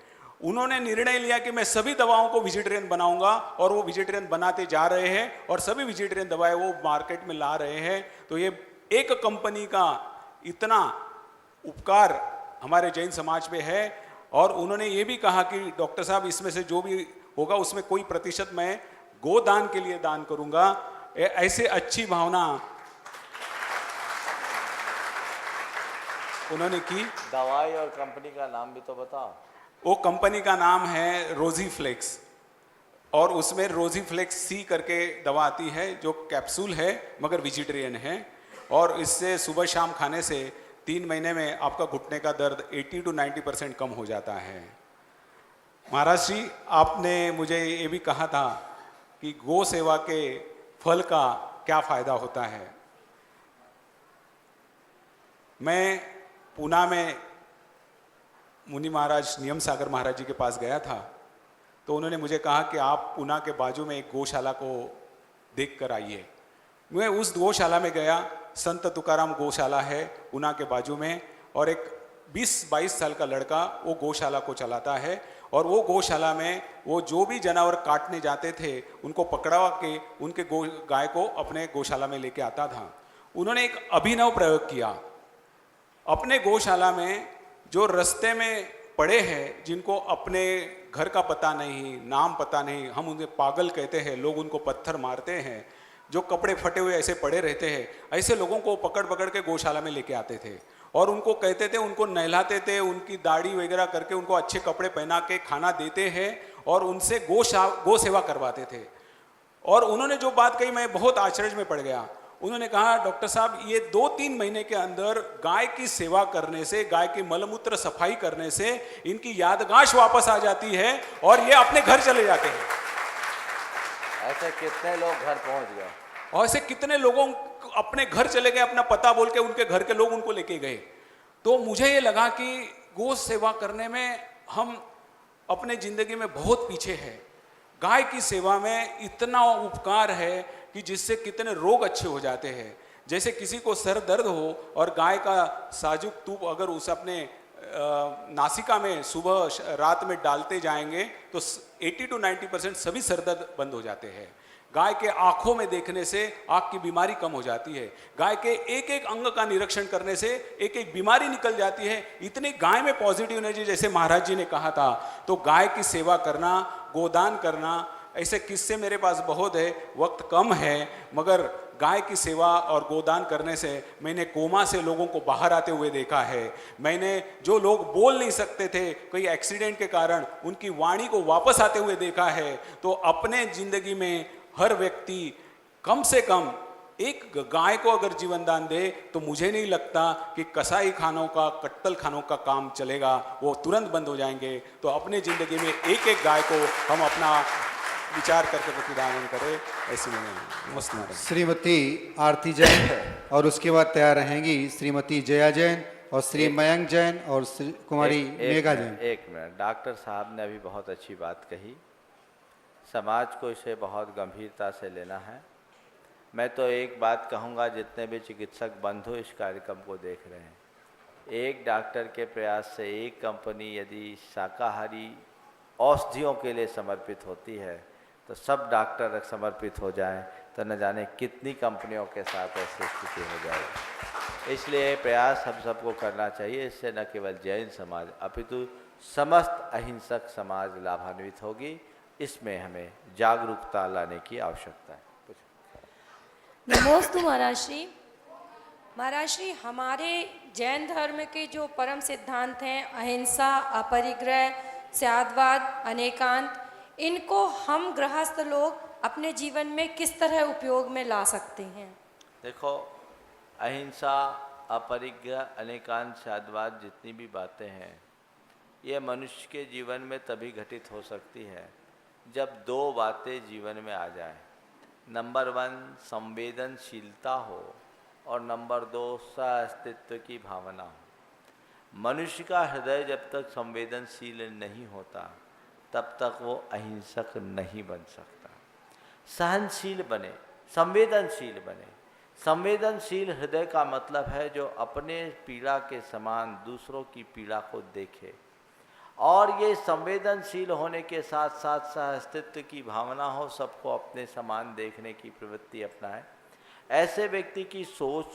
[SPEAKER 16] उन्होंने निर्णय लिया कि मैं सभी दवाओं को वेजिटेरियन बनाऊंगा और वो वेजिटेरियन बनाते जा रहे हैं और सभी वेजिटेरियन दवाएं वो मार्केट में ला रहे हैं। तो ये एक कंपनी का इतना उपकार हमारे जैन समाज पे है। और उन्होंने ये भी कहा कि डॉक्टर साहब इसमें से जो भी होगा उसमें कोई प्रतिशत मैं गोदान के लिए दान करूंगा। ऐसे अच्छी भावना उन्होंने की।
[SPEAKER 3] दवाई और कंपनी का नाम भी तो बताओ।
[SPEAKER 16] वो कंपनी का नाम है रोजी फ्लेक्स और उसमें रोजी फ्लेक्स सी करके दवा आती है जो कैप्सूल है मगर वेजिटेरियन है और इससे सुबह शाम खाने से 3 महीने में आपका घुटने का दर्द 80 to 90% कम हो जाता है। महाराज जी, आपने मुझे ये भी कहा था कि गौ सेवा के फल का क्या फायदा होता है। मैं पूना में मुनि महाराज नियम सागर महाराज जी के पास गया था, तो उन्होंने मुझे कहा कि आप पूना के बाजू में एक गौशाला को देख कर आइए। मैं उस गौशाला में गया। संत तुकाराम गौशाला है पूना के बाजू में, और एक 20-22 साल का लड़का वो गौशाला को चलाता है। और वो गौशाला में वो जो भी जानवर काटने जाते थे उनको पकड़ा के उनके गाय को अपने गौशाला में लेके आता था। उन्होंने एक अभिनव प्रयोग किया। अपने गौशाला में जो रास्ते में पड़े हैं, जिनको अपने घर का पता नहीं, नाम पता नहीं, हम उन्हें पागल कहते हैं, लोग उनको पत्थर मारते हैं, जो कपड़े फटे हुए ऐसे पड़े रहते हैं, ऐसे लोगों को पकड़ पकड़ के गौशाला में लेके आते थे और उनको कहते थे, उनको नहलाते थे, उनकी दाढ़ी वगैरह करके उनको अच्छे कपड़े पहना के खाना देते हैं और उनसे गौ सेवा करवाते थे। और उन्होंने जो बात कही, मैं बहुत आश्चर्य में पड़ गया। उन्होंने कहा, डॉक्टर साहब, ये 2-3 महीने के अंदर गाय की सेवा करने से, गाय की मलमूत्र सफाई करने से इनकी याददाश्त वापस आ जाती है और ये अपने घर चले जाते हैं।
[SPEAKER 3] ऐसे कितने लोग घर पहुंच गए,
[SPEAKER 16] और ऐसे कितने लोगों अपने घर चले गए, अपना पता बोल के उनके घर के लोग उनको लेके गए। तो मुझे ये लगा कि गौ सेवा करने में हम अपने जिंदगी में बहुत पीछे हैं। गाय की सेवा में इतना उपकार है कि जिससे कितने रोग अच्छे हो जाते हैं। जैसे किसी को सर दर्द हो और गाय का साजुक तूप अगर उस अपने नासिका में सुबह रात में डालते जाएंगे तो 80 to 90% सभी सर दर्द बंद हो जाते हैं। गाय के आंखों में देखने से आँख की बीमारी कम हो जाती है। गाय के एक एक अंग का निरीक्षण करने से एक एक बीमारी निकल जाती है। इतनी गाय में पॉजिटिव एनर्जी, जैसे महाराज जी ने कहा था। तो गाय की सेवा करना, गोदान करना, ऐसे किस्से मेरे पास बहुत है, वक्त कम है, मगर गाय की सेवा और गोदान करने से मैंने कोमा से लोगों को बाहर आते हुए देखा है। मैंने जो लोग बोल नहीं सकते थे कोई एक्सीडेंट के कारण, उनकी वाणी को वापस आते हुए देखा है। तो अपने जिंदगी में हर व्यक्ति कम से कम एक गाय को अगर जीवन दान दे तो मुझे नहीं लगता कि कसाई खानों का, कट्टल खानों का काम चलेगा, वो तुरंत बंद हो जाएंगे। तो अपने जिंदगी में एक एक गाय को हम अपना विचार करके प्रतिदान करें, ऐसी मैंने मस्त मारा।
[SPEAKER 4] श्रीमती आरती जैन और उसके बाद तैयार रहेंगी श्रीमती जया जैन और श्री मयंक जैन और श्री कुमारी मेघा जैन।
[SPEAKER 3] एक मिनट, डॉक्टर साहब ने अभी बहुत अच्छी बात कही। समाज को इसे बहुत गंभीरता से लेना है। मैं तो एक बात कहूँगा, जितने भी चिकित्सक बंधु इस कार्यक्रम को देख रहे हैं, एक डॉक्टर के प्रयास से एक कंपनी यदि शाकाहारी औषधियों के लिए समर्पित होती है तो सब डॉक्टर समर्पित हो जाएं तो न जाने कितनी कंपनियों के साथ ऐसी स्थिति हो जाएगी। इसलिए प्रयास हम सबको करना चाहिए। इससे न केवल जैन समाज अपितु समस्त अहिंसक समाज लाभान्वित होगी। इसमें हमें जागरूकता लाने की आवश्यकता है।
[SPEAKER 17] नमोस्तु महाराज श्री। महाराज श्री, हमारे जैन धर्म के जो परम सिद्धांत हैं, अहिंसा, अपरिग्रह, स्यादवाद, अनेकांत, इनको हम गृहस्थ लोग अपने जीवन में किस तरह उपयोग में ला सकते हैं?
[SPEAKER 3] देखो, अहिंसा, अपरिग्रह, अनेकांत, स्यादवाद, जितनी भी बातें हैं, ये मनुष्य के जीवन में तभी घटित हो सकती है जब दो बातें जीवन में आ जाए। नंबर 1 संवेदनशीलता हो और नंबर 2 सह-अस्तित्व की भावना हो। मनुष्य का हृदय जब तक संवेदनशील नहीं होता तब तक वो अहिंसक नहीं बन सकता। सहनशील बने, संवेदनशील बने। संवेदनशील हृदय का मतलब है जो अपने पीड़ा के समान दूसरों की पीड़ा को देखे, और ये संवेदनशील होने के साथ साथ सह-अस्तित्व की भावना हो, सबको अपने समान देखने की प्रवृत्ति अपनाए। ऐसे व्यक्ति की सोच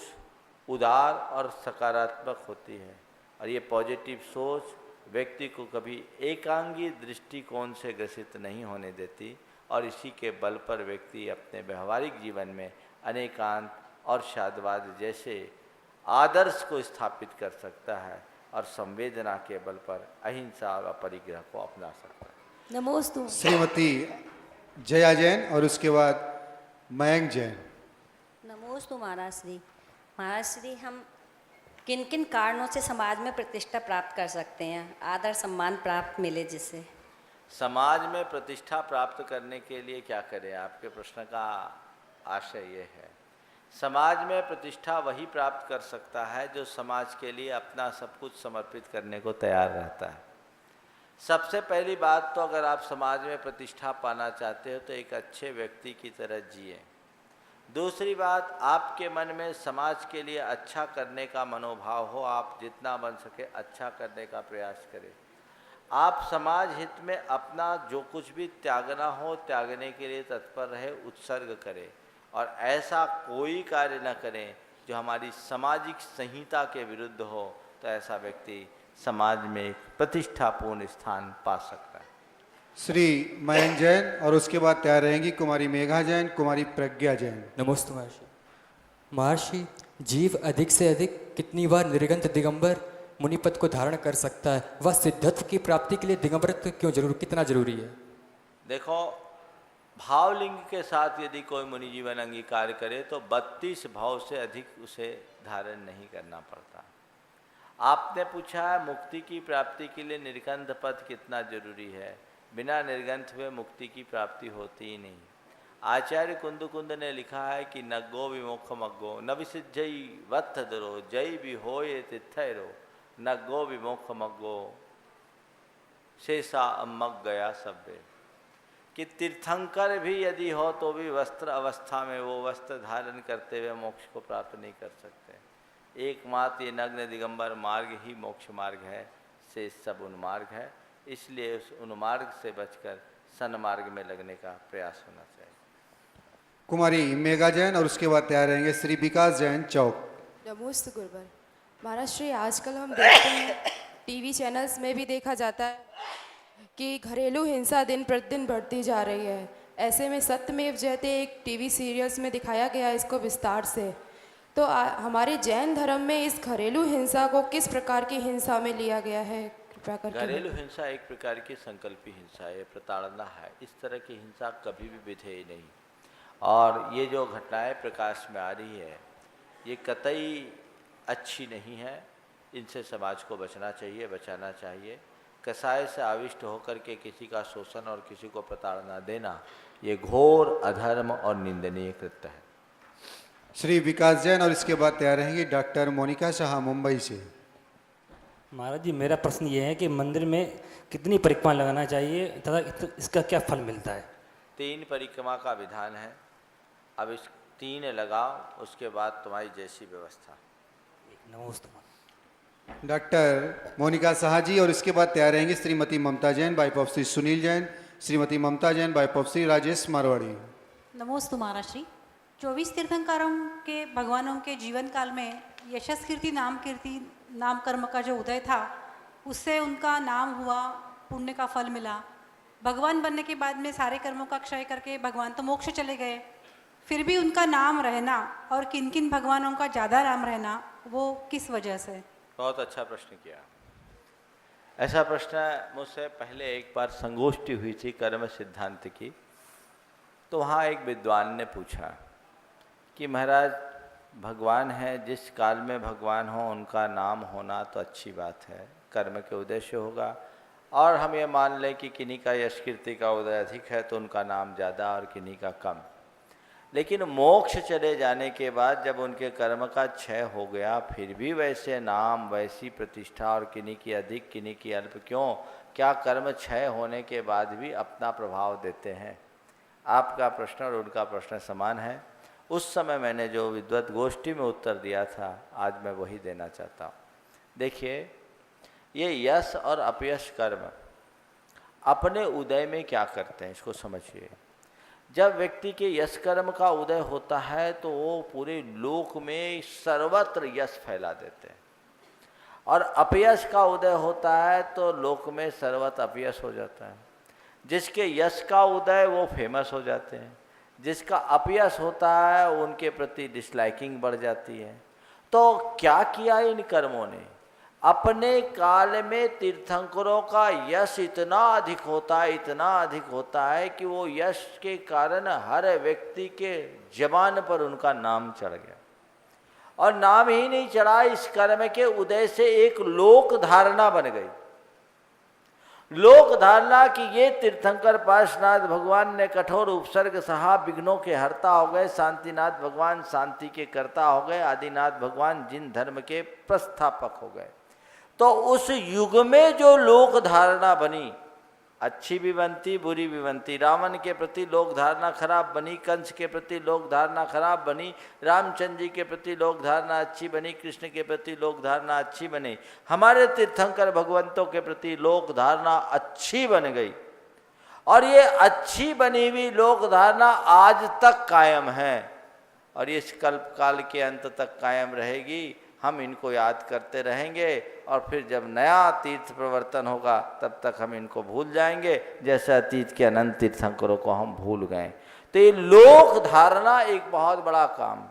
[SPEAKER 3] उदार और सकारात्मक होती है, और ये पॉजिटिव सोच व्यक्ति को कभी एकांगी दृष्टिकोण से ग्रसित नहीं होने देती, और इसी के बल पर व्यक्ति अपने व्यवहारिक जीवन में अनेकांत और स्यादवाद जैसे आदर्श को स्थापित कर सकता है, और संवेदना के बल पर अहिंसा और अपरिग्रह को अपना सकता है।
[SPEAKER 17] नमोस्तु।
[SPEAKER 4] श्रीमती जया जैन और उसके बाद मयंक जैन।
[SPEAKER 18] नमोस्तु महाराज श्री। महाराज श्री, हम किन किन कारणों से समाज में प्रतिष्ठा प्राप्त कर सकते हैं, आदर सम्मान प्राप्त मिले जिससे?
[SPEAKER 3] समाज में प्रतिष्ठा प्राप्त करने के लिए क्या करें? आपके प्रश्न का आशय ये है, समाज में प्रतिष्ठा वही प्राप्त कर सकता है जो समाज के लिए अपना सब कुछ समर्पित करने को तैयार रहता है। सबसे पहली बात तो अगर आप समाज में प्रतिष्ठा पाना चाहते हो तो एक अच्छे व्यक्ति की तरह जिए। दूसरी बात, आपके मन में समाज के लिए अच्छा करने का मनोभाव हो, आप जितना बन सके अच्छा करने का प्रयास करें। आप समाज हित में अपना जो कुछ भी त्यागना हो त्यागने के लिए तत्पर रहे, उत्सर्ग करें और ऐसा कोई कार्य न करें जो हमारी सामाजिक संहिता के विरुद्ध हो, तो ऐसा व्यक्ति समाज में एक प्रतिष्ठापूर्ण स्थान पा सकता है।
[SPEAKER 4] श्री मयंक जैन और उसके बाद तैयार रहेंगी कुमारी मेघा जैन, कुमारी प्रज्ञा जैन।
[SPEAKER 19] नमस्ते महर्षि। महर्षि, जीव अधिक से अधिक कितनी बार निर्गंत दिगंबर मुनिपद को धारण कर सकता है? वह सिद्धत्व की प्राप्ति के लिए दिगंबरत्व कितना जरूरी है?
[SPEAKER 3] देखो, भावलिंग के साथ यदि कोई मुनि जीवन अंगीकार करे तो 32 भाव से अधिक उसे धारण नहीं करना पड़ता। आपने पूछा है मुक्ति की प्राप्ति के लिए निर्गंध पद कितना जरूरी है। बिना निर्गंथ हुए मुक्ति की प्राप्ति होती ही नहीं। आचार्य कुंद ने लिखा है कि नग्गो विमोक्ष मग्गो न विसिद्धई वत्थ दरो जय भी होए तिथैरो नग्गो विमोक्ष मग्गो शेषा अम्मग गया सब्बे। कि तीर्थंकर भी यदि हो तो भी वस्त्र अवस्था में वो वस्त्र धारण करते हुए मोक्ष को प्राप्त नहीं कर सकते। एकमात्र ये नग्न दिगंबर मार्ग ही मोक्ष मार्ग है, से सब उन्मार्ग है। इसलिए उस उन्मार्ग से बचकर सन्मार्ग में लगने का प्रयास होना चाहिए।
[SPEAKER 4] कुमारी मेघा जैन और उसके बाद तैयार रहेंगे श्री विकास जैन चौक।
[SPEAKER 20] नमोस्तु गुरुवर। महाराज श्री, आजकल हम देखते हैं टीवी चैनल्स में भी देखा जाता है कि घरेलू हिंसा दिन प्रतिदिन बढ़ती जा रही है। ऐसे में सत्यमेव जयते एक टीवी सीरियल्स में दिखाया गया इसको विस्तार से। तो हमारे जैन धर्म में इस घरेलू हिंसा को किस प्रकार की हिंसा में लिया गया है? कृपया करके।
[SPEAKER 3] घरेलू हिंसा एक प्रकार की संकल्पी हिंसा है, प्रताड़ना है। इस तरह की हिंसा कभी भी विधेय नहीं। और ये जो घटनाएं प्रकाश में आ रही है ये कतई अच्छी नहीं है। इनसे समाज को बचना चाहिए, बचाना चाहिए। कसाय से आविष्ट होकर के किसी का शोषण और किसी को प्रताड़ना देना ये घोर अधर्म और निंदनीय कृत्य है।
[SPEAKER 4] श्री विकास जैन और इसके बाद तैयार रहेंगी डॉक्टर मोनिका शाह मुंबई से।
[SPEAKER 21] महाराज जी, मेरा प्रश्न ये है कि मंदिर में कितनी परिक्रमा लगाना चाहिए तथा इसका क्या फल मिलता है?
[SPEAKER 3] 3 परिक्रमा का विधान है। अब इस 3 लगाओ, उसके बाद तुम्हारी जैसी व्यवस्था।
[SPEAKER 21] नमस्ते।
[SPEAKER 4] डॉक्टर मोनिका शाह जी और इसके बाद तैयार रहेंगे Shrimati Mamta Jain wife of Shri Sunil Jain, Shrimati Mamta Jain wife of Shri Rajesh Marwari.
[SPEAKER 22] नमोस्तु महाराज श्री। 24 तीर्थंकरों के भगवानों के जीवन काल में यशस कीर्ति नाम कर्म का जो उदय था, उससे उनका नाम हुआ, पुण्य का फल मिला। भगवान बनने के बाद में सारे कर्मों का क्षय करके भगवान तो मोक्ष चले गए, फिर भी उनका नाम रहना और किन किन भगवानों का ज़्यादा नाम रहना, वो किस वजह से?
[SPEAKER 3] बहुत अच्छा प्रश्न किया। ऐसा प्रश्न मुझसे पहले एक बार संगोष्ठी हुई थी कर्म सिद्धांत की, तो वहाँ एक विद्वान ने पूछा कि महाराज भगवान है, जिस काल में भगवान हो उनका नाम होना तो अच्छी बात है, कर्म के उद्देश्य होगा। और हम ये मान लें कि किन्हीं का यश कीर्ति का उदय अधिक है तो उनका नाम ज़्यादा और किन्हीं का कम। लेकिन मोक्ष चले जाने के बाद जब उनके कर्म का क्षय हो गया, फिर भी वैसे नाम, वैसी प्रतिष्ठा और किन्हीं की अधिक किन्हीं की अल्प क्यों? क्या कर्म क्षय होने के बाद भी अपना प्रभाव देते हैं? आपका प्रश्न और उनका प्रश्न समान है। उस समय मैंने जो विद्वत गोष्ठी में उत्तर दिया था, आज मैं वही देना चाहता हूँ। देखिए, ये यश और अपयश कर्म अपने उदय में क्या करते हैं, इसको समझिए। जब व्यक्ति के यश कर्म का उदय होता है तो वो पूरे लोक में सर्वत्र यश फैला देते हैं, और अपयश का उदय होता है तो लोक में सर्वत्र अपयश हो जाता है। जिसके यश का उदय वो फेमस हो जाते हैं, जिसका अपयश होता है उनके प्रति डिसलाइकिंग बढ़ जाती है। तो क्या किया इन कर्मों ने? अपने काल में तीर्थंकरों का यश इतना अधिक होता है, इतना अधिक होता है कि वो यश के कारण हर व्यक्ति के जबान पर उनका नाम चढ़ गया। और नाम ही नहीं चढ़ा, इस कर्म के उदय से एक लोक धारणा बन गई। लोक धारणा कि ये तीर्थंकर पार्श्वनाथ भगवान ने कठोर उपसर्ग सहा, विघ्नों के हरता हो गए, शांतिनाथ भगवान शांति के कर्ता हो गए, आदिनाथ भगवान जिन धर्म के प्रस्थापक हो गए। तो उस युग में जो लोक धारणा बनी, अच्छी भी बनती बुरी भी बनती। रावण के प्रति लोक धारणा खराब बनी, कंस के प्रति लोक धारणा खराब बनी, रामचंद्र जी के प्रति लोक धारणा अच्छी बनी, कृष्ण के प्रति लोक धारणा अच्छी बनी, हमारे तीर्थंकर भगवंतों के प्रति लोक धारणा अच्छी बन गई। और ये अच्छी बनी हुई लोक धारणा आज तक कायम है और ये इस कल्प काल के अंत तक कायम रहेगी। हम इनको याद करते रहेंगे और फिर जब नया तीर्थ प्रवर्तन होगा तब तक हम इनको भूल जाएंगे, जैसे अतीत के अनंत तीर्थंकरों को हम भूल गए। तो ये लोक धारणा एक बहुत बड़ा काम।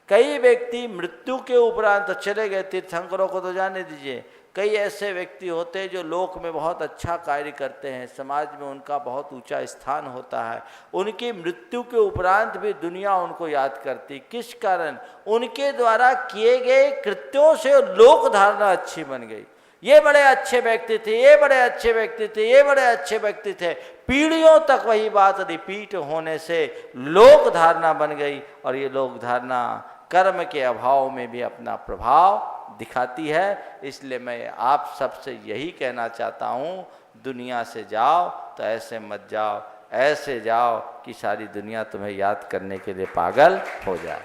[SPEAKER 3] कई व्यक्ति मृत्यु के उपरांत तो चले गए, तीर्थंकरों को तो जाने दीजिए, कई ऐसे व्यक्ति होते हैं जो लोक में बहुत अच्छा कार्य करते हैं, समाज में उनका बहुत ऊंचा स्थान होता है, उनकी मृत्यु के उपरांत भी दुनिया उनको याद करती। किस कारण? उनके द्वारा किए गए कृत्यों से लोक धारणा अच्छी बन गई। ये बड़े अच्छे व्यक्ति थे, ये बड़े अच्छे व्यक्ति थे, ये बड़े अच्छे व्यक्ति थे, पीढ़ियों तक वही बात रिपीट होने से लोक धारणा बन गई। और ये लोक धारणा कर्म के अभाव में भी अपना प्रभाव दिखाती है। इसलिए मैं आप सबसे यही कहना चाहता हूँ, दुनिया से जाओ तो ऐसे मत जाओ, ऐसे जाओ कि सारी दुनिया तुम्हें याद करने के लिए पागल हो जाए।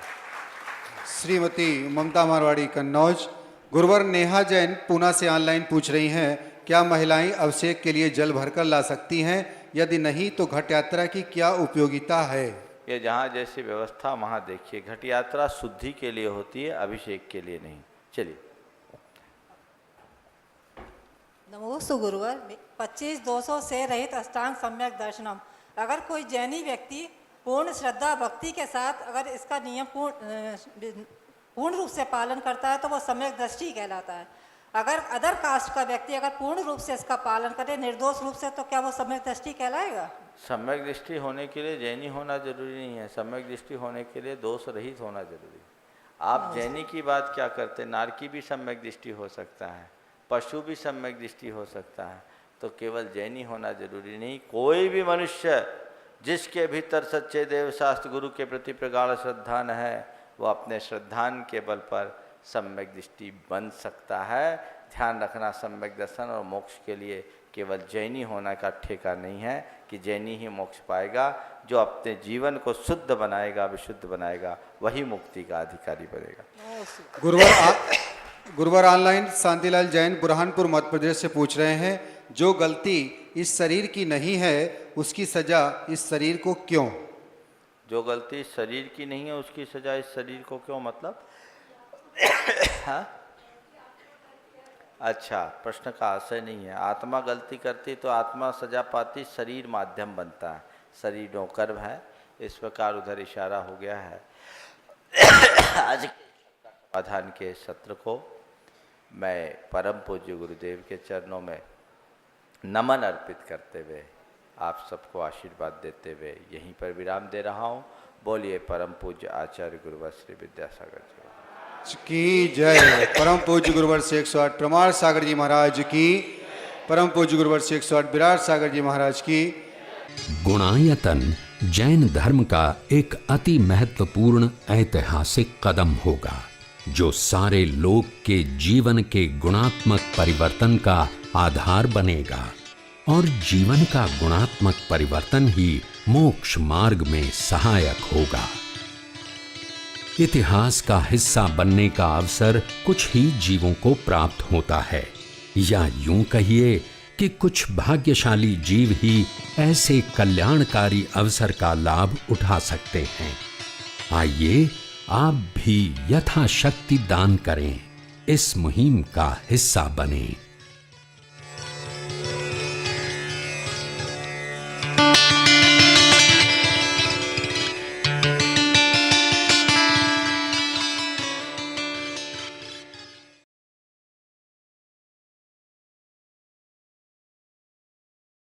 [SPEAKER 4] श्रीमती ममता मारवाड़ी कन्नौज। गुरुवर नेहा जैन पूना से ऑनलाइन पूछ रही हैं, क्या महिलाएं अभिषेक के लिए जल भरकर ला सकती हैं? यदि नहीं तो घट यात्रा की क्या उपयोगिता है?
[SPEAKER 3] ये जहाँ जैसी व्यवस्था वहाँ देखिए, घट यात्रा शुद्धि के लिए होती है, अभिषेक के लिए नहीं। चलिए।
[SPEAKER 2] नमोस्तु गुरुवर। 25-200 से रहित अष्टांग सम्यक दर्शनम। अगर कोई जैनी व्यक्ति पूर्ण श्रद्धा भक्ति के साथ अगर इसका नियम पूर्ण रूप से पालन करता है तो वो सम्यक दृष्टि कहलाता है। अगर अदर कास्ट का व्यक्ति अगर पूर्ण रूप से इसका पालन करे निर्दोष रूप से, तो क्या वो सम्यक दृष्टि कहलाएगा?
[SPEAKER 3] सम्यक दृष्टि होने के लिए जैनी होना जरूरी नहीं है, सम्यक दृष्टि होने के लिए दोष रहित होना जरूरी है। आप जैनी की बात क्या करते? नारकी भी सम्यक दृष्टि हो सकता है, पशु भी सम्यक दृष्टि हो सकता है, तो केवल जैनी होना जरूरी नहीं। कोई भी मनुष्य जिसके भीतर सच्चे देव शास्त्र गुरु के प्रति प्रगाढ़ श्रद्धान है, वो अपने श्रद्धान के बल पर सम्यक दृष्टि बन सकता है। ध्यान रखना, सम्यक दर्शन और मोक्ष के लिए केवल जैनी होना का ठेका नहीं है कि जैनी ही मोक्ष पाएगा। जो अपने जीवन को शुद्ध बनाएगा, विशुद्ध बनाएगा, वही मुक्ति का अधिकारी बनेगा।
[SPEAKER 4] गुरुवर ऑनलाइन शांतिलाल जैन बुरहानपुर मध्य प्रदेश से पूछ रहे हैं, जो गलती इस शरीर की नहीं है उसकी सजा इस शरीर को क्यों?
[SPEAKER 3] जो गलती शरीर की नहीं है उसकी सजा इस शरीर को क्यों, मतलब? हाँ? अच्छा, प्रश्न का आशय नहीं है। आत्मा गलती करती तो आत्मा सजा पाती, शरीर माध्यम बनता है, शरीर नौकर है, इस प्रकार उधर इशारा हो गया है। आज समाधान के सत्र को मैं परम पूज्य गुरुदेव के चरणों में नमन अर्पित करते हुए, आप सबको आशीर्वाद देते हुए यहीं पर विराम दे रहा हूँ। बोलिए परम पूज्य आचार्य गुरुवर श्री विद्यासागर जी
[SPEAKER 4] की जय। परम पूज्य गुरुवर श्री 108 प्रमाण सागर जी महाराज की, परम पूज्य गुरुवर श्री 108 विराट सागर जी महाराज की।
[SPEAKER 6] गुणायतन जैन धर्म का एक अति महत्वपूर्ण ऐतिहासिक कदम होगा, जो सारे लोक के जीवन के गुणात्मक परिवर्तन का आधार बनेगा और जीवन का गुणात्मक परिवर्तन ही मोक्ष मार्ग में सहायक होगा। इतिहास का हिस्सा बनने का अवसर कुछ ही जीवों को प्राप्त होता है, या यूं कहिए कि कुछ भाग्यशाली जीव ही ऐसे कल्याणकारी अवसर का लाभ उठा सकते हैं। आइए आप भी यथाशक्ति दान करें, इस मुहिम का हिस्सा बनें।